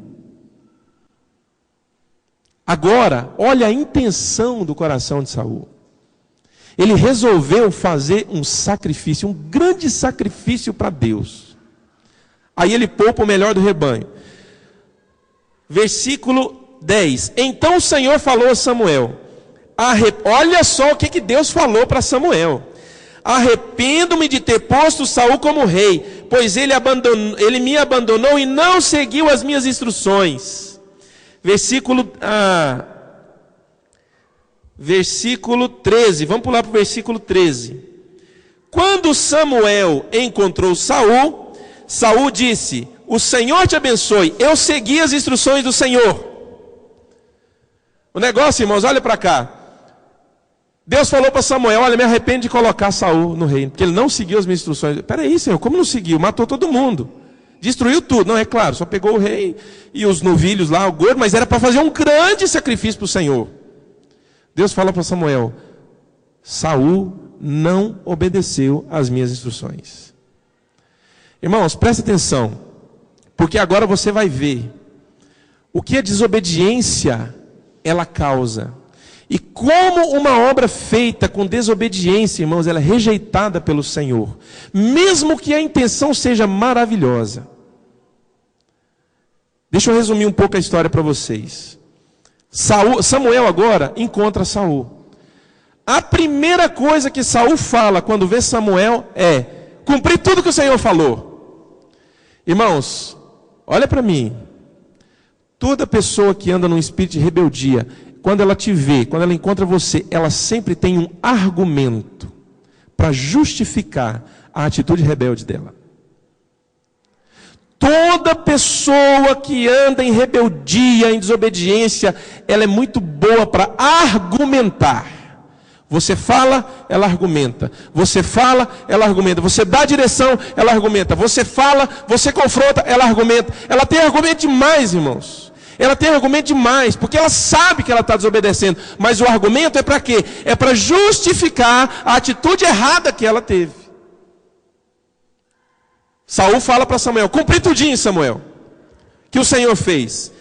Agora, olha a intenção do coração de Saul. Ele resolveu fazer um sacrifício, um grande sacrifício para Deus. Aí ele poupa o melhor do rebanho. Versículo 10. Então o Senhor falou a Samuel: Olha só o que Deus falou para Samuel. Arrependo-me de ter posto Saul como rei, pois ele me abandonou e não seguiu as minhas instruções. Versículo 13, vamos pular para o versículo 13. Quando Samuel encontrou Saul, Saul disse: o Senhor te abençoe, eu segui as instruções do Senhor. O negócio, irmãos, olha para cá. Deus falou para Samuel: olha, me arrependo de colocar Saul no reino, porque ele não seguiu as minhas instruções. Peraí, Senhor, como não seguiu? Matou todo mundo, destruiu tudo. Não, é claro, só pegou o rei e os novilhos lá, o gordo, mas era para fazer um grande sacrifício para o Senhor. Deus fala para Samuel: Saul não obedeceu às minhas instruções. Irmãos, presta atenção, porque agora você vai ver o que a desobediência ela causa. E como uma obra feita com desobediência, irmãos, ela é rejeitada pelo Senhor, mesmo que a intenção seja maravilhosa. Deixa eu resumir um pouco a história para vocês. Samuel agora encontra Saul. A primeira coisa que Saul fala quando vê Samuel é: cumpri tudo que o Senhor falou. Irmãos, olha para mim. Toda pessoa que anda num espírito de rebeldia, quando ela te vê, quando ela encontra você, ela sempre tem um argumento para justificar a atitude rebelde dela. Toda pessoa que anda em rebeldia, em desobediência, ela é muito boa para argumentar. Você fala, ela argumenta. Você fala, ela argumenta. Você dá direção, ela argumenta. Você fala, você confronta, ela argumenta. Ela tem argumento demais, irmãos. Ela tem argumento demais, porque ela sabe que ela está desobedecendo. Mas o argumento é para quê? É para justificar a atitude errada que ela teve. Saul fala para Samuel: cumpri tudinho, Samuel, que o Senhor fez.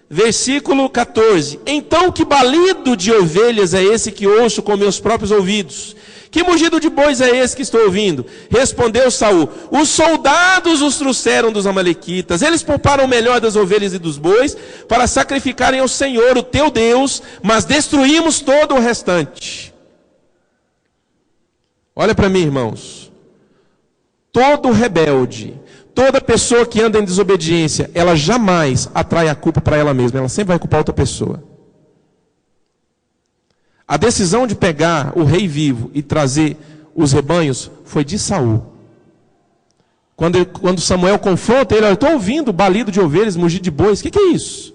Versículo 14. Então que balido de ovelhas é esse que ouço com meus próprios ouvidos? Que mugido de bois é esse que estou ouvindo? Respondeu Saul: os soldados os trouxeram dos amalequitas. Eles pouparam o melhor das ovelhas e dos bois para sacrificarem ao Senhor, o teu Deus, mas destruímos todo o restante. Olha para mim, irmãos. Todo rebelde, toda pessoa que anda em desobediência, ela jamais atrai a culpa para ela mesma. Ela sempre vai culpar outra pessoa. A decisão de pegar o rei vivo e trazer os rebanhos foi de Saul. Quando Samuel confronta ele: eu estou ouvindo balido de ovelhas, mugido de bois, o que é isso?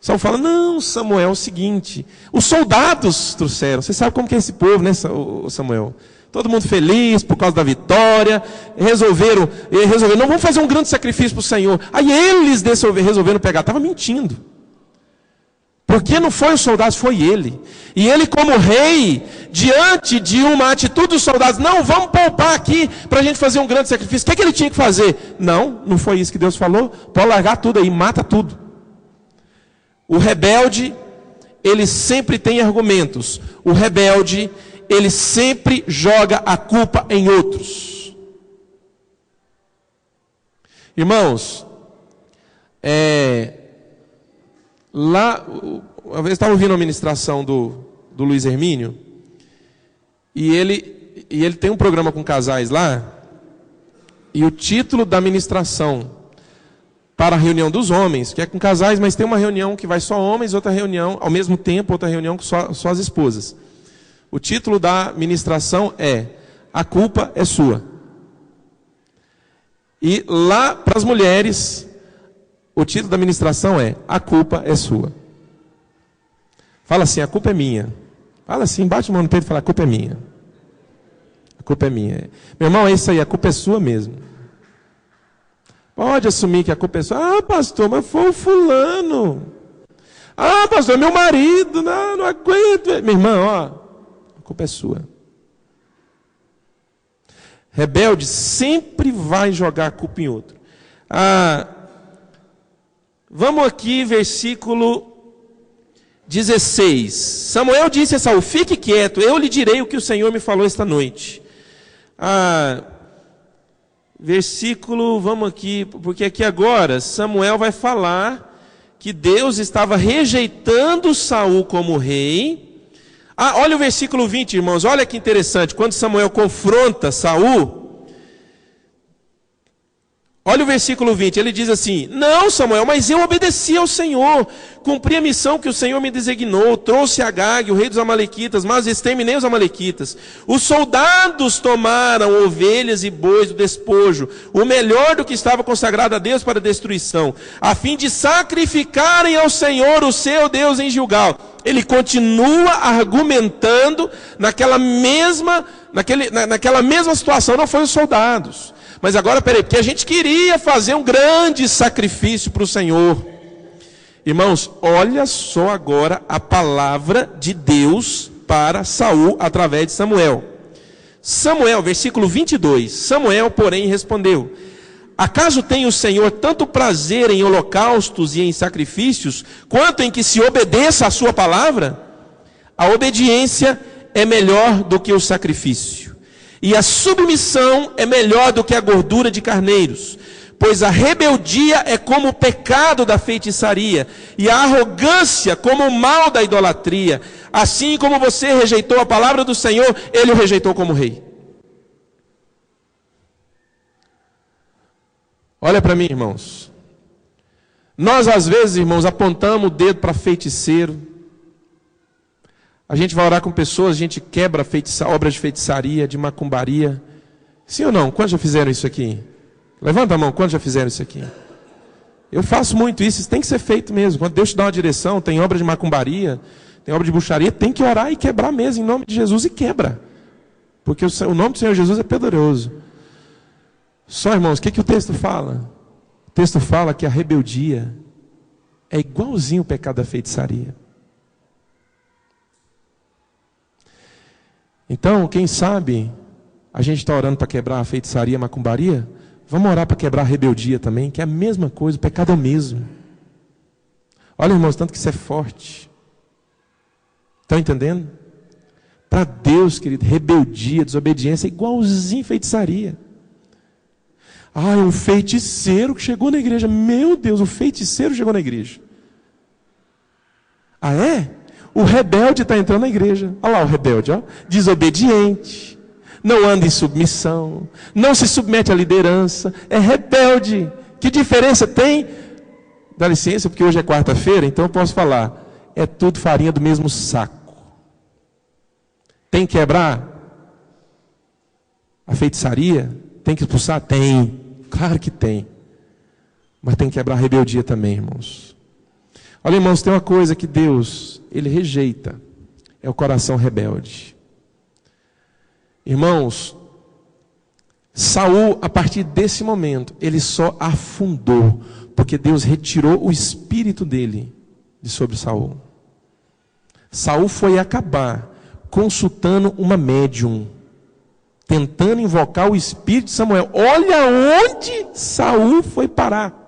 Saul fala: não, Samuel, é o seguinte, os soldados trouxeram. Você sabe como que é esse povo, né, Samuel? Todo mundo feliz por causa da vitória. Resolveram, não vamos fazer um grande sacrifício para o Senhor. Aí eles resolveram pegar. Estava mentindo. Porque não foi os soldados, foi ele. E ele, como rei, diante de uma atitude dos soldados: não, vamos poupar aqui para a gente fazer um grande sacrifício. O que ele tinha que fazer? Não foi isso que Deus falou. Pode largar tudo aí, mata tudo. O rebelde, ele sempre tem argumentos. O rebelde, ele sempre joga a culpa em outros. Irmãos, lá, uma vez eu estava ouvindo a ministração do Luiz Hermínio, e ele tem um programa com casais lá, e o título da ministração para a reunião dos homens, que é com casais, mas tem uma reunião que vai só homens, outra reunião, ao mesmo tempo, outra reunião com só as esposas. O título da ministração é: a culpa é sua. E lá para as mulheres, o título da ministração é: a culpa é sua. Fala assim: a culpa é minha. Fala assim, bate a mão no peito e fala: a culpa é minha. A culpa é minha. Meu irmão, é isso aí, a culpa é sua mesmo. Pode assumir que a culpa é sua. Ah, pastor, mas foi o fulano. Ah, pastor, é meu marido. Não aguento. Meu irmão, ó. A culpa é sua. Rebelde sempre vai jogar a culpa em outro. Vamos aqui, versículo 16. Samuel disse a Saul: fique quieto, eu lhe direi o que o Senhor me falou esta noite. Versículo, vamos aqui, porque aqui agora Samuel vai falar que Deus estava rejeitando Saul como rei, Olha o versículo 20, irmãos, olha que interessante, quando Samuel confronta Saul, olha o versículo 20, ele diz assim: não, Samuel, mas eu obedeci ao Senhor, cumpri a missão que o Senhor me designou, trouxe Agag, o rei dos amalequitas, mas exterminei os amalequitas. Os soldados tomaram ovelhas e bois do despojo, o melhor do que estava consagrado a Deus para destruição, a fim de sacrificarem ao Senhor, o seu Deus, em Gilgal. Ele continua argumentando naquela mesma situação, não foi os soldados. Mas agora, peraí, porque a gente queria fazer um grande sacrifício para o Senhor. Irmãos, olha só agora a palavra de Deus para Saul através de Samuel. Samuel, versículo 22. Samuel, porém, respondeu: acaso tem o Senhor tanto prazer em holocaustos e em sacrifícios, quanto em que se obedeça a sua palavra? A obediência é melhor do que o sacrifício, e a submissão é melhor do que a gordura de carneiros. Pois a rebeldia é como o pecado da feitiçaria, e a arrogância como o mal da idolatria. Assim como você rejeitou a palavra do Senhor, ele o rejeitou como rei. Olha para mim, irmãos. Nós às vezes, irmãos, apontamos o dedo para feiticeiro. A gente vai orar com pessoas, a gente quebra obras de feitiçaria, de macumbaria. Sim ou não? Quantos já fizeram isso aqui? Levanta a mão, quantos já fizeram isso aqui? Eu faço muito isso, isso tem que ser feito mesmo. Quando Deus te dá uma direção, tem obra de macumbaria, tem obra de bruxaria, tem que orar e quebrar mesmo, em nome de Jesus, e quebra. Porque o nome do Senhor Jesus é poderoso. Só, irmãos, o que o texto fala? O texto fala que a rebeldia é igualzinho o pecado da feitiçaria. Então, quem sabe, a gente está orando para quebrar a feitiçaria, a macumbaria, vamos orar para quebrar a rebeldia também, que é a mesma coisa, o pecado é o mesmo. Olha, irmãos, tanto que isso é forte. Estão entendendo? Para Deus, querido, rebeldia, desobediência é igualzinho feitiçaria. Um feiticeiro que chegou na igreja. Meu Deus, o feiticeiro chegou na igreja. É? O rebelde está entrando na igreja. Olha lá o rebelde, ó. Desobediente. Não anda em submissão. Não se submete à liderança. É rebelde. Que diferença tem? Dá licença, porque hoje é quarta-feira, então eu posso falar. É tudo farinha do mesmo saco. Tem que quebrar a feitiçaria? Tem que expulsar? Tem. Claro que tem. Mas tem que quebrar a rebeldia também, irmãos. Olha, irmãos, tem uma coisa que Deus, Ele rejeita. É o coração rebelde. Irmãos, Saul, a partir desse momento, ele só afundou, porque Deus retirou o espírito dele de sobre Saul. Saul foi acabar consultando uma médium, tentando invocar o espírito de Samuel. Olha onde Saul foi parar.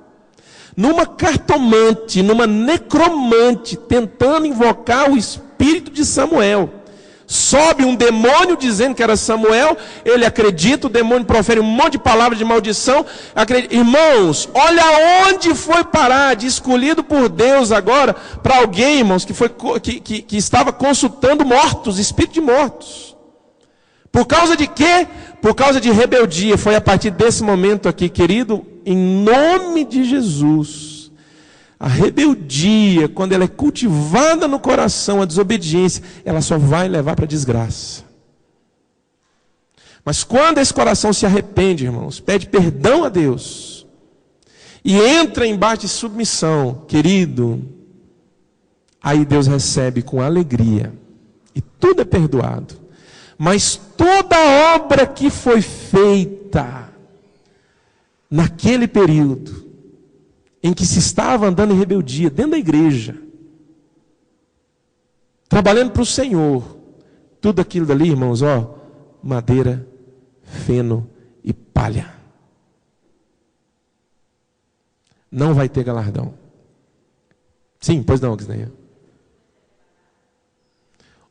Numa cartomante, numa necromante, tentando invocar o espírito de Samuel. Sobe um demônio dizendo que era Samuel, ele acredita, o demônio profere um monte de palavras de maldição. Irmãos, olha onde foi parar, de escolhido por Deus agora, para alguém, irmãos, que estava consultando mortos, espírito de mortos. Por causa de quê? Por causa de rebeldia. Foi a partir desse momento aqui, querido, em nome de Jesus. A rebeldia, quando ela é cultivada no coração, a desobediência, ela só vai levar para a desgraça. Mas quando esse coração se arrepende, irmãos, pede perdão a Deus, e entra em embate de submissão, querido, aí Deus recebe com alegria, e tudo é perdoado. Mas toda obra que foi feita naquele período em que se estava andando em rebeldia dentro da igreja, trabalhando para o Senhor, tudo aquilo dali, irmãos, madeira, feno e palha. Não vai ter galardão. Sim, pois não, Gisneia.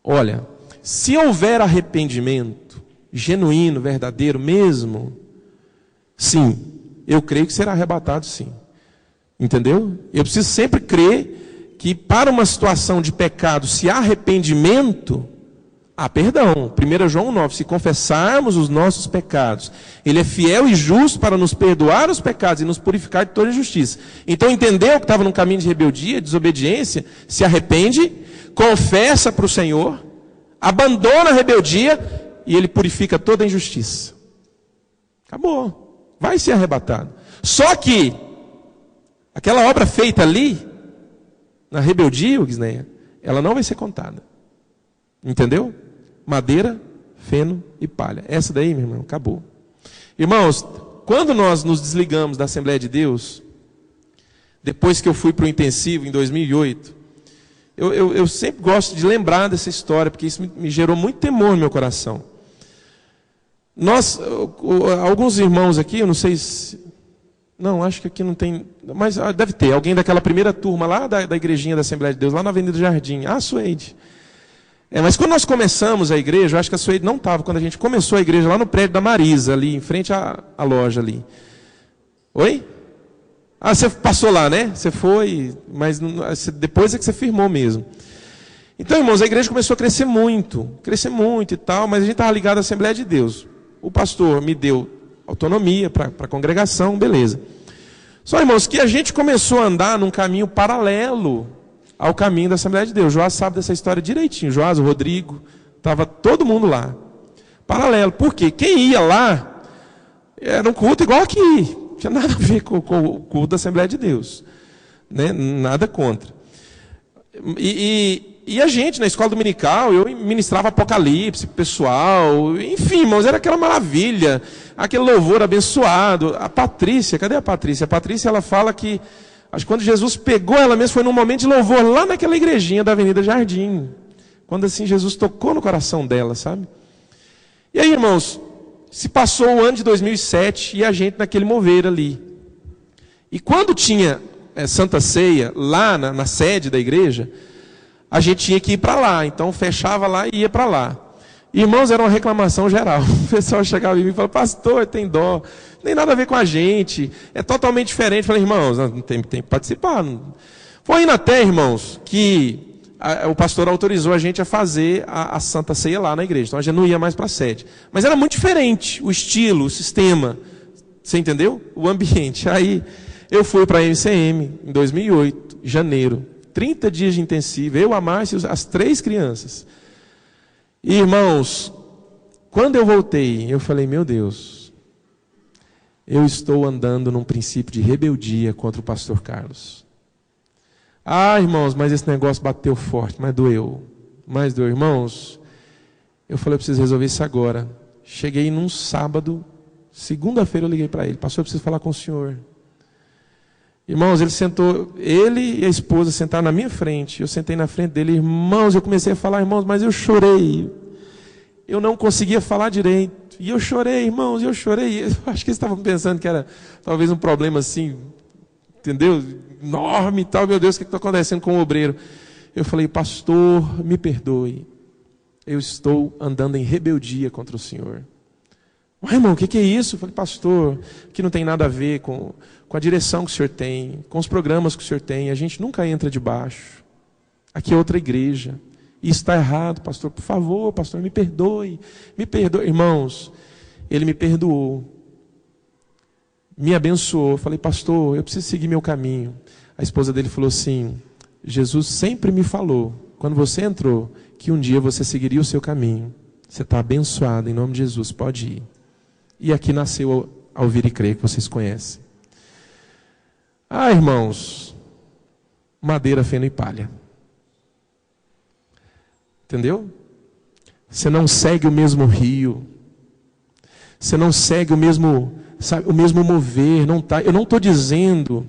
Olha, se houver arrependimento genuíno, verdadeiro mesmo, sim, eu creio que será arrebatado, sim. Entendeu? Eu preciso sempre crer que para uma situação de pecado, se há arrependimento, há perdão. 1 João 9, se confessarmos os nossos pecados, Ele é fiel e justo para nos perdoar os pecados e nos purificar de toda injustiça. Então entendeu que estava num caminho de rebeldia, desobediência, se arrepende, confessa para o Senhor, abandona a rebeldia e Ele purifica toda a injustiça. Acabou. Vai ser arrebatado. Só que aquela obra feita ali, na rebeldia, ela não vai ser contada. Entendeu? Madeira, feno e palha. Essa daí, meu irmão, acabou. Irmãos, quando nós nos desligamos da Assembleia de Deus, depois que eu fui para o intensivo em 2008, eu sempre gosto de lembrar dessa história, porque isso me gerou muito temor no meu coração. Alguns irmãos aqui, eu não sei se... Não, acho que aqui não tem... Mas deve ter, alguém daquela primeira turma lá da igrejinha da Assembleia de Deus, lá na Avenida Jardim. Ah, Suede. Mas quando nós começamos a igreja, eu acho que a Suede não estava, quando a gente começou a igreja lá no prédio da Marisa, ali em frente à loja ali. Oi? Ah, você passou lá, né? Você foi, mas depois é que você firmou mesmo. Então, irmãos, a igreja começou a crescer muito e tal, mas a gente estava ligado à Assembleia de Deus. O pastor me deu autonomia para a congregação, beleza. Só, irmãos, que a gente começou a andar num caminho paralelo ao caminho da Assembleia de Deus. Joás sabe dessa história direitinho. Joás, o Rodrigo, estava todo mundo lá. Paralelo. Por quê? Quem ia lá era um culto igual aqui. Não tinha nada a ver com o culto da Assembleia de Deus. Né? Nada contra. E a gente, na escola dominical, eu ministrava Apocalipse, pessoal, enfim, irmãos, era aquela maravilha, aquele louvor abençoado. A Patrícia, cadê a Patrícia? A Patrícia, ela fala que, acho que quando Jesus pegou ela mesma, foi num momento de louvor, lá naquela igrejinha da Avenida Jardim. Quando assim, Jesus tocou no coração dela, sabe? E aí, irmãos, se passou o ano de 2007 e a gente naquele mover ali. E quando tinha Santa Ceia, lá na sede da igreja, a gente tinha que ir para lá, então fechava lá e ia para lá. Irmãos, era uma reclamação geral. O pessoal chegava em mim e falava, pastor, tem dó, não tem nada a ver com a gente, é totalmente diferente. Eu falei, irmãos, tem que participar. Foi indo até, irmãos, que o pastor autorizou a gente a fazer a Santa Ceia lá na igreja, então a gente não ia mais para a sede. Mas era muito diferente, o estilo, o sistema, você entendeu? O ambiente. Aí eu fui para a MCM em 2008, janeiro. 30 dias de intensivo, eu, a Márcia e as 3 crianças. E, irmãos, quando eu voltei, eu falei, meu Deus, eu estou andando num princípio de rebeldia contra o pastor Carlos. Ah, irmãos, mas esse negócio bateu forte, mas doeu. Irmãos, eu falei, eu preciso resolver isso agora. Cheguei num sábado, segunda-feira eu liguei para ele, pastor, eu preciso falar com o senhor. Irmãos, ele e a esposa sentaram na minha frente, eu sentei na frente dele, irmãos, eu comecei a falar, irmãos, mas eu chorei, eu não conseguia falar direito, e eu chorei, irmãos, eu chorei, eu acho que eles estavam pensando que era talvez um problema assim, entendeu, enorme e tal, meu Deus, o que está acontecendo com o obreiro? Eu falei, pastor, me perdoe, eu estou andando em rebeldia contra o Senhor. Mas, irmão, o que é isso? Eu falei, pastor, que não tem nada a ver com a direção que o senhor tem, com os programas que o senhor tem, a gente nunca entra debaixo. Aqui é outra igreja. Isso está errado, pastor, por favor, pastor, me perdoe. Irmãos, ele me perdoou, me abençoou. Eu falei, pastor, eu preciso seguir meu caminho. A esposa dele falou assim, Jesus sempre me falou, quando você entrou, que um dia você seguiria o seu caminho. Você está abençoado, em nome de Jesus, pode ir. E aqui nasceu a Ouvir e Crer, que vocês conhecem. Ah, irmãos, madeira, feno e palha. Entendeu? Você não segue o mesmo rio. Você não segue o mesmo mover. Eu não estou dizendo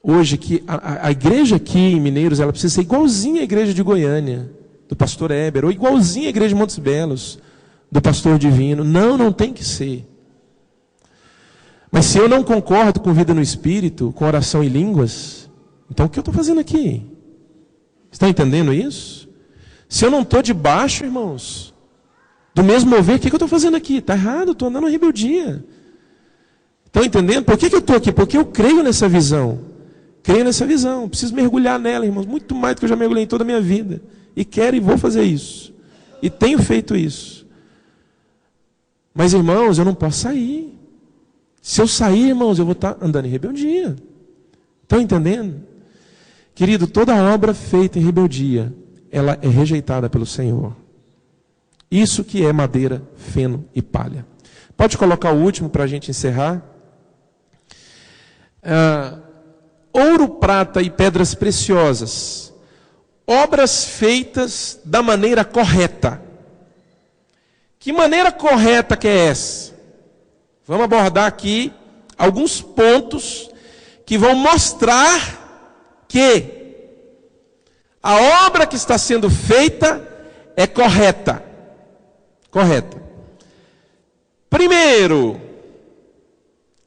hoje que a igreja aqui em Mineiros, ela precisa ser igualzinha à igreja de Goiânia, do pastor Éber, ou igualzinha à igreja de Montes Belos, do pastor Divino. Não tem que ser. Mas se eu não concordo com vida no Espírito, com oração em línguas, então o que eu estou fazendo aqui? Estão entendendo isso? Se eu não estou debaixo, irmãos, do mesmo mover, o que eu estou fazendo aqui? Está errado, estou andando na rebeldia. Estão entendendo? Por que eu estou aqui? Porque eu creio nessa visão. Preciso mergulhar nela, irmãos, muito mais do que eu já mergulhei em toda a minha vida. E quero e vou fazer isso. e tenho feito isso. Mas, irmãos, eu não posso sair. Se eu sair, irmãos, eu vou estar andando em rebeldia. Estão entendendo? Querido, toda obra feita em rebeldia, ela é rejeitada pelo Senhor. Isso que é madeira, feno e palha. Pode colocar o último para a gente encerrar? Ouro, prata e pedras preciosas. Obras feitas da maneira correta. Que maneira correta que é essa? Vamos abordar aqui alguns pontos que vão mostrar que a obra que está sendo feita é correta. Correta. Primeiro,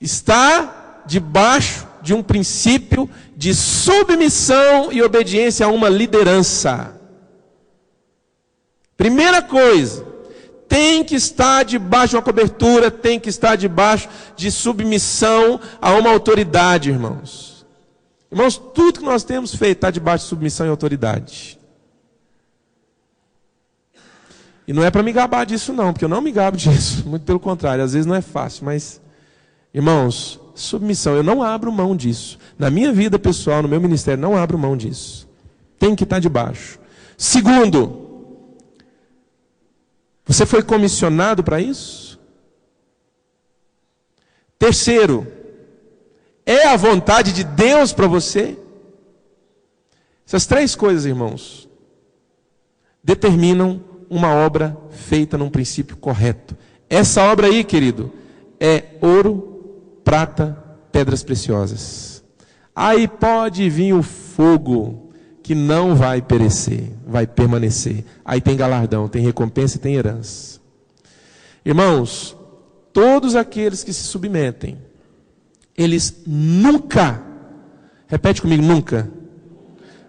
está debaixo de um princípio de submissão e obediência a uma liderança. Primeira coisa, tem que estar debaixo de uma cobertura, tem que estar debaixo de submissão a uma autoridade, irmãos. Irmãos, tudo que nós temos feito está debaixo de submissão e autoridade. E não é para me gabar disso não, porque eu não me gabo disso, muito pelo contrário, às vezes não é fácil, mas, irmãos, submissão, eu não abro mão disso. Na minha vida pessoal, no meu ministério, não abro mão disso. Tem que estar debaixo. Segundo, você foi comissionado para isso? Terceiro, é a vontade de Deus para você? Essas três coisas, irmãos, determinam uma obra feita num princípio correto. Essa obra aí, querido, é ouro, prata, pedras preciosas. Aí pode vir o fogo, que não vai perecer, vai permanecer. Aí tem galardão, tem recompensa e tem herança. Irmãos, todos aqueles que se submetem, eles nunca, repete comigo, nunca,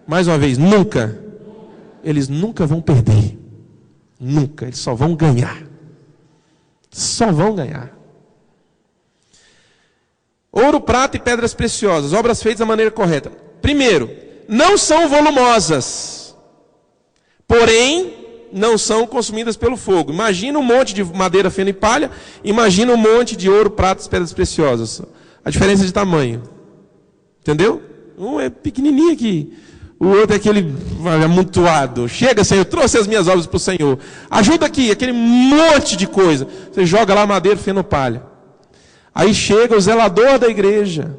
mais uma vez, nunca, eles nunca vão perder. Nunca, eles só vão ganhar. Só vão ganhar. Ouro, prata e pedras preciosas, obras feitas da maneira correta. Primeiro, não são volumosas, porém não são consumidas pelo fogo. Imagina um monte de madeira, feno e palha, imagina um monte de ouro, prata e pedras preciosas. A diferença de tamanho. Entendeu? Um é pequenininho aqui, o outro é aquele amontoado. Chega, Senhor, eu trouxe as minhas obras para o Senhor. Ajuda aqui, aquele monte de coisa. Você joga lá madeira, feno e palha. Aí chega o zelador da igreja,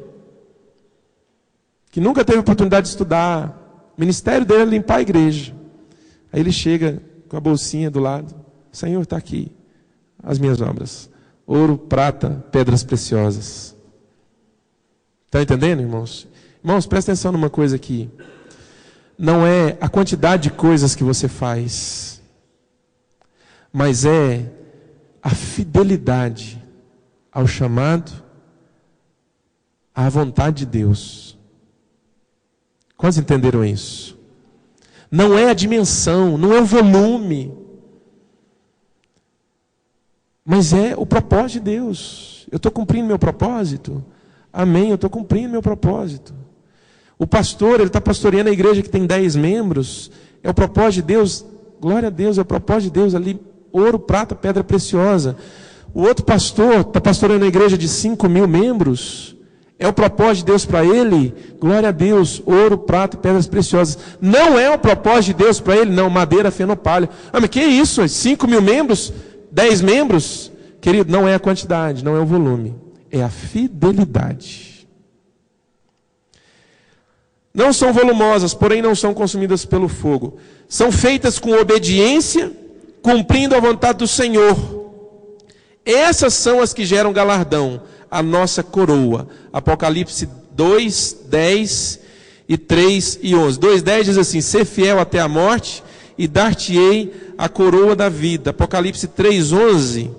que nunca teve oportunidade de estudar. O ministério dele é limpar a igreja. Aí ele chega com a bolsinha do lado. Senhor, está aqui as minhas obras. Ouro, prata, pedras preciosas. Está entendendo, irmãos? Irmãos, presta atenção numa coisa aqui. Não é a quantidade de coisas que você faz, mas é a fidelidade ao chamado, à vontade de Deus. Quantos entenderam isso? Não é a dimensão, não é o volume, mas é o propósito de Deus. Eu estou cumprindo meu propósito? Amém, eu estou cumprindo meu propósito. O pastor, ele está pastoreando a igreja que tem 10 membros, é o propósito de Deus, glória a Deus, é o propósito de Deus ali, ouro, prata, pedra preciosa. O outro pastor está pastoreando a igreja de 5.000 membros, é o propósito de Deus para ele, glória a Deus, ouro, prata e pedras preciosas. Não é o propósito de Deus para ele, não, madeira, feno, palha. Ah, mas que isso? 5.000 membros? 10 membros? Querido, não é a quantidade, não é o volume, é a fidelidade. Não são volumosas, porém não são consumidas pelo fogo. São feitas com obediência, cumprindo a vontade do Senhor. Essas são as que geram galardão, a nossa coroa. Apocalipse 2, 10 e 3 e 11. 2, 10 diz assim: ser fiel até a morte e dar-te-ei a coroa da vida. Apocalipse 3, 11.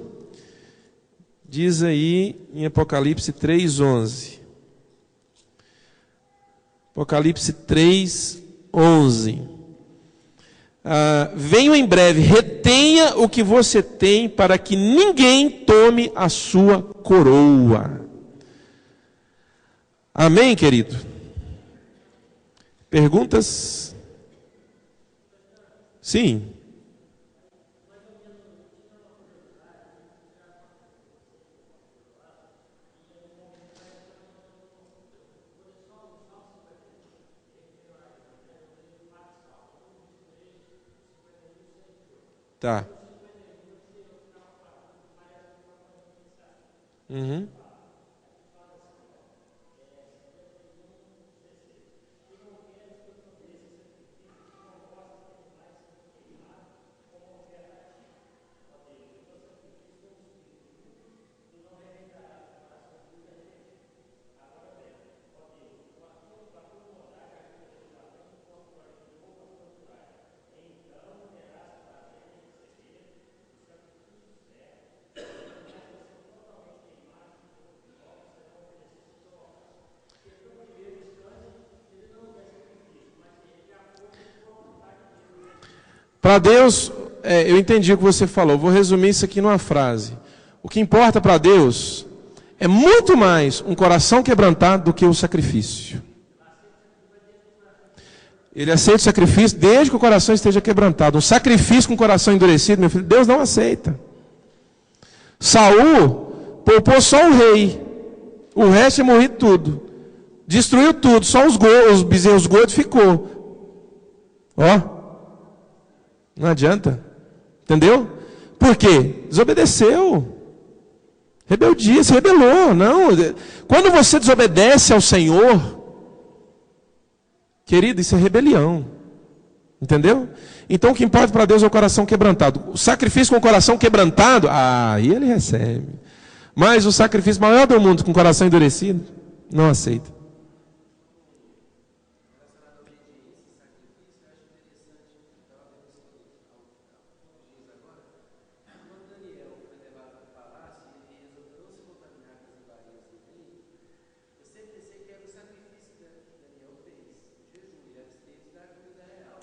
Diz aí em Apocalipse 3, 11. Apocalipse 3, 11. Venho em breve, retenha o que você tem, para que ninguém tome a sua coroa. Amém, querido? Perguntas? Sim. Tá. Uhum. Para Deus, eu entendi o que você falou. Vou resumir isso aqui numa frase. O que importa para Deus é muito mais um coração quebrantado do que o sacrifício. Ele aceita o sacrifício desde que o coração esteja quebrantado. Um sacrifício com o coração endurecido, meu filho, Deus não aceita. Saul poupou só o rei. O resto tinha morrido tudo. Destruiu tudo. Só os bezerros gordos ficou. Ó. Não adianta. Entendeu? Por quê? Desobedeceu. Rebeldia, se rebelou. Não. Quando você desobedece ao Senhor, querido, isso é rebelião. Entendeu? Então o que importa para Deus é o coração quebrantado. O sacrifício com o coração quebrantado, aí ele recebe. Mas o sacrifício maior do mundo com o coração endurecido, não aceita.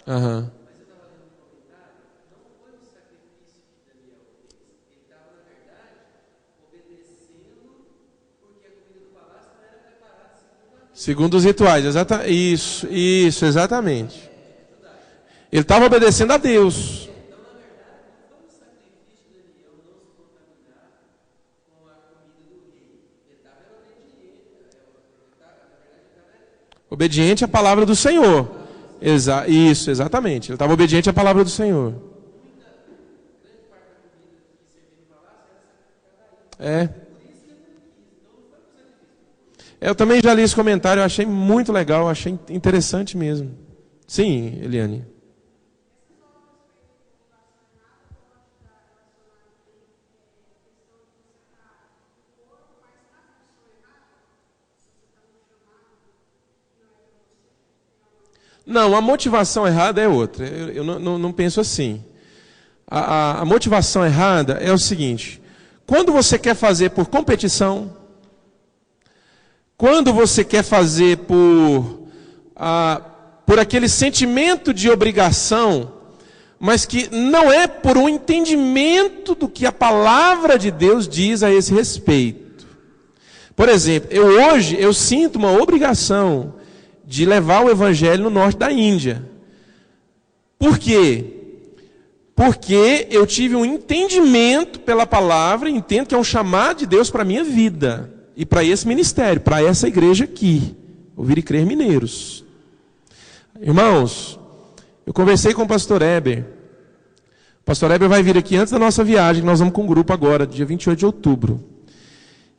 Aham. Segundo os rituais, isso, exatamente. Ele estava obedecendo a Deus. Obediente à palavra do Senhor. Isso, exatamente. Ele estava obediente à palavra do Senhor. Eu também já li esse comentário, eu achei muito legal, achei interessante mesmo. Sim, Eliane. Não, a motivação errada é outra. Eu não penso assim. A motivação errada é o seguinte: quando você quer fazer por competição, quando você quer fazer por aquele sentimento de obrigação, mas que não é por um entendimento do que a palavra de Deus diz a esse respeito. Por exemplo, hoje eu sinto uma obrigação de levar o evangelho no norte da Índia. Por quê? Porque eu tive um entendimento pela palavra, entendo que é um chamado de Deus para a minha vida. E para esse ministério, para essa igreja aqui. Ouvir e crer mineiros. Irmãos, eu conversei com o pastor Heber. O pastor Heber vai vir aqui antes da nossa viagem, nós vamos com um grupo agora, dia 28 de outubro.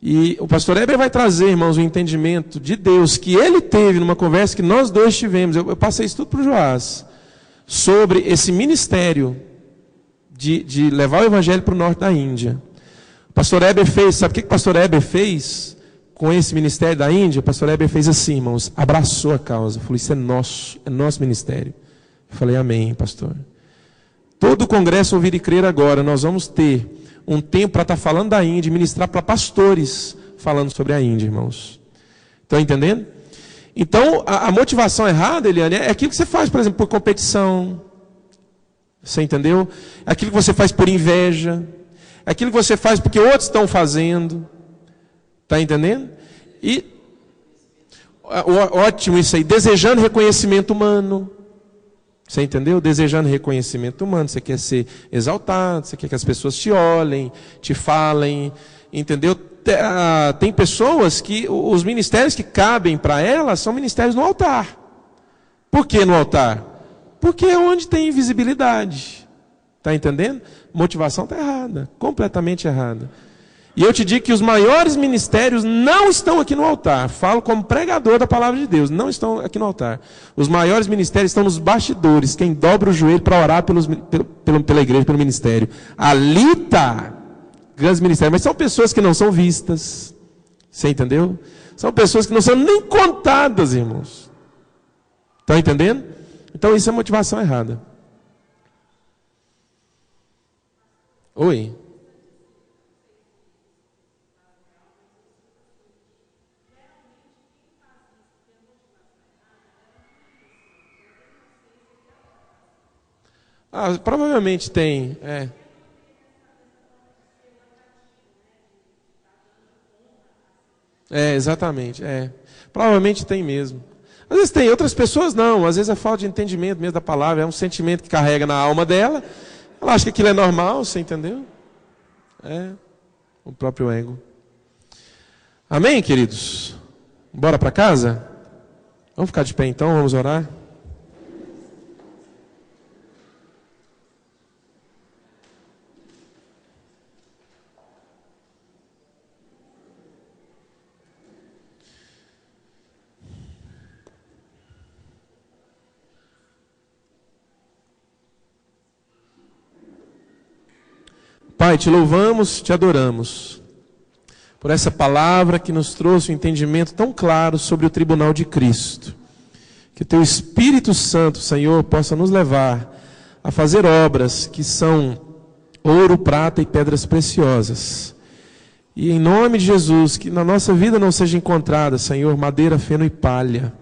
E o pastor Heber vai trazer, irmãos, o entendimento de Deus que ele teve numa conversa que nós dois tivemos. Eu passei isso tudo para o Joás. Sobre esse ministério de levar o evangelho para o norte da Índia. O pastor Heber fez, sabe o que o pastor Heber fez com esse ministério da Índia? O pastor Heber fez assim, irmãos, abraçou a causa. Falou, isso é nosso ministério. Eu falei, amém, pastor. Todo o congresso Ouvir e Crer agora, nós vamos ter um tempo para estar falando da Índia e ministrar para pastores falando sobre a Índia, irmãos. Estão entendendo? Então, a motivação errada, Eliane, é aquilo que você faz, por exemplo, por competição. Você entendeu? É aquilo que você faz por inveja. É aquilo que você faz porque outros estão fazendo. Está entendendo? E, ótimo isso aí, desejando reconhecimento humano. Você entendeu? Desejando reconhecimento humano, você quer ser exaltado, você quer que as pessoas te olhem, te falem, entendeu? Tem pessoas que os ministérios que cabem para elas são ministérios no altar. Por que no altar? Porque é onde tem visibilidade. Está entendendo? Motivação está errada, completamente errada. E eu te digo que os maiores ministérios não estão aqui no altar. Falo como pregador da palavra de Deus, não estão aqui no altar. Os maiores ministérios estão nos bastidores, quem dobra o joelho para orar pela igreja, pelo ministério. Ali está grandes ministérios, mas são pessoas que não são vistas. Você entendeu? São pessoas que não são nem contadas, irmãos. Estão entendendo? Então isso é motivação errada. Oi. Provavelmente tem. Exatamente. Provavelmente tem mesmo. Às vezes tem, outras pessoas não. Às vezes é falta de entendimento mesmo da palavra. É um sentimento que carrega na alma dela. Ela acha que aquilo é normal, você entendeu? O próprio ego. Amém, queridos? Bora para casa? Vamos ficar de pé então, vamos orar. Pai, te louvamos, te adoramos, por essa palavra que nos trouxe um entendimento tão claro sobre o tribunal de Cristo. Que o teu Espírito Santo, Senhor, possa nos levar a fazer obras que são ouro, prata e pedras preciosas. E em nome de Jesus, que na nossa vida não seja encontrada, Senhor, madeira, feno e palha.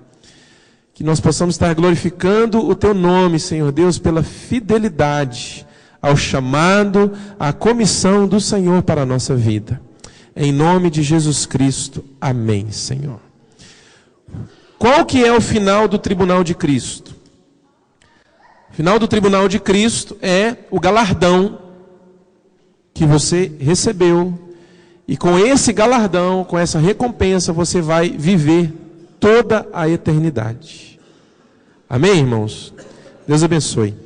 Que nós possamos estar glorificando o teu nome, Senhor Deus, pela fidelidade ao chamado, à comissão do Senhor para a nossa vida. Em nome de Jesus Cristo. Amém, Senhor. Qual que é o final do tribunal de Cristo? O final do tribunal de Cristo é o galardão que você recebeu. E com esse galardão, com essa recompensa, você vai viver toda a eternidade. Amém, irmãos? Deus abençoe.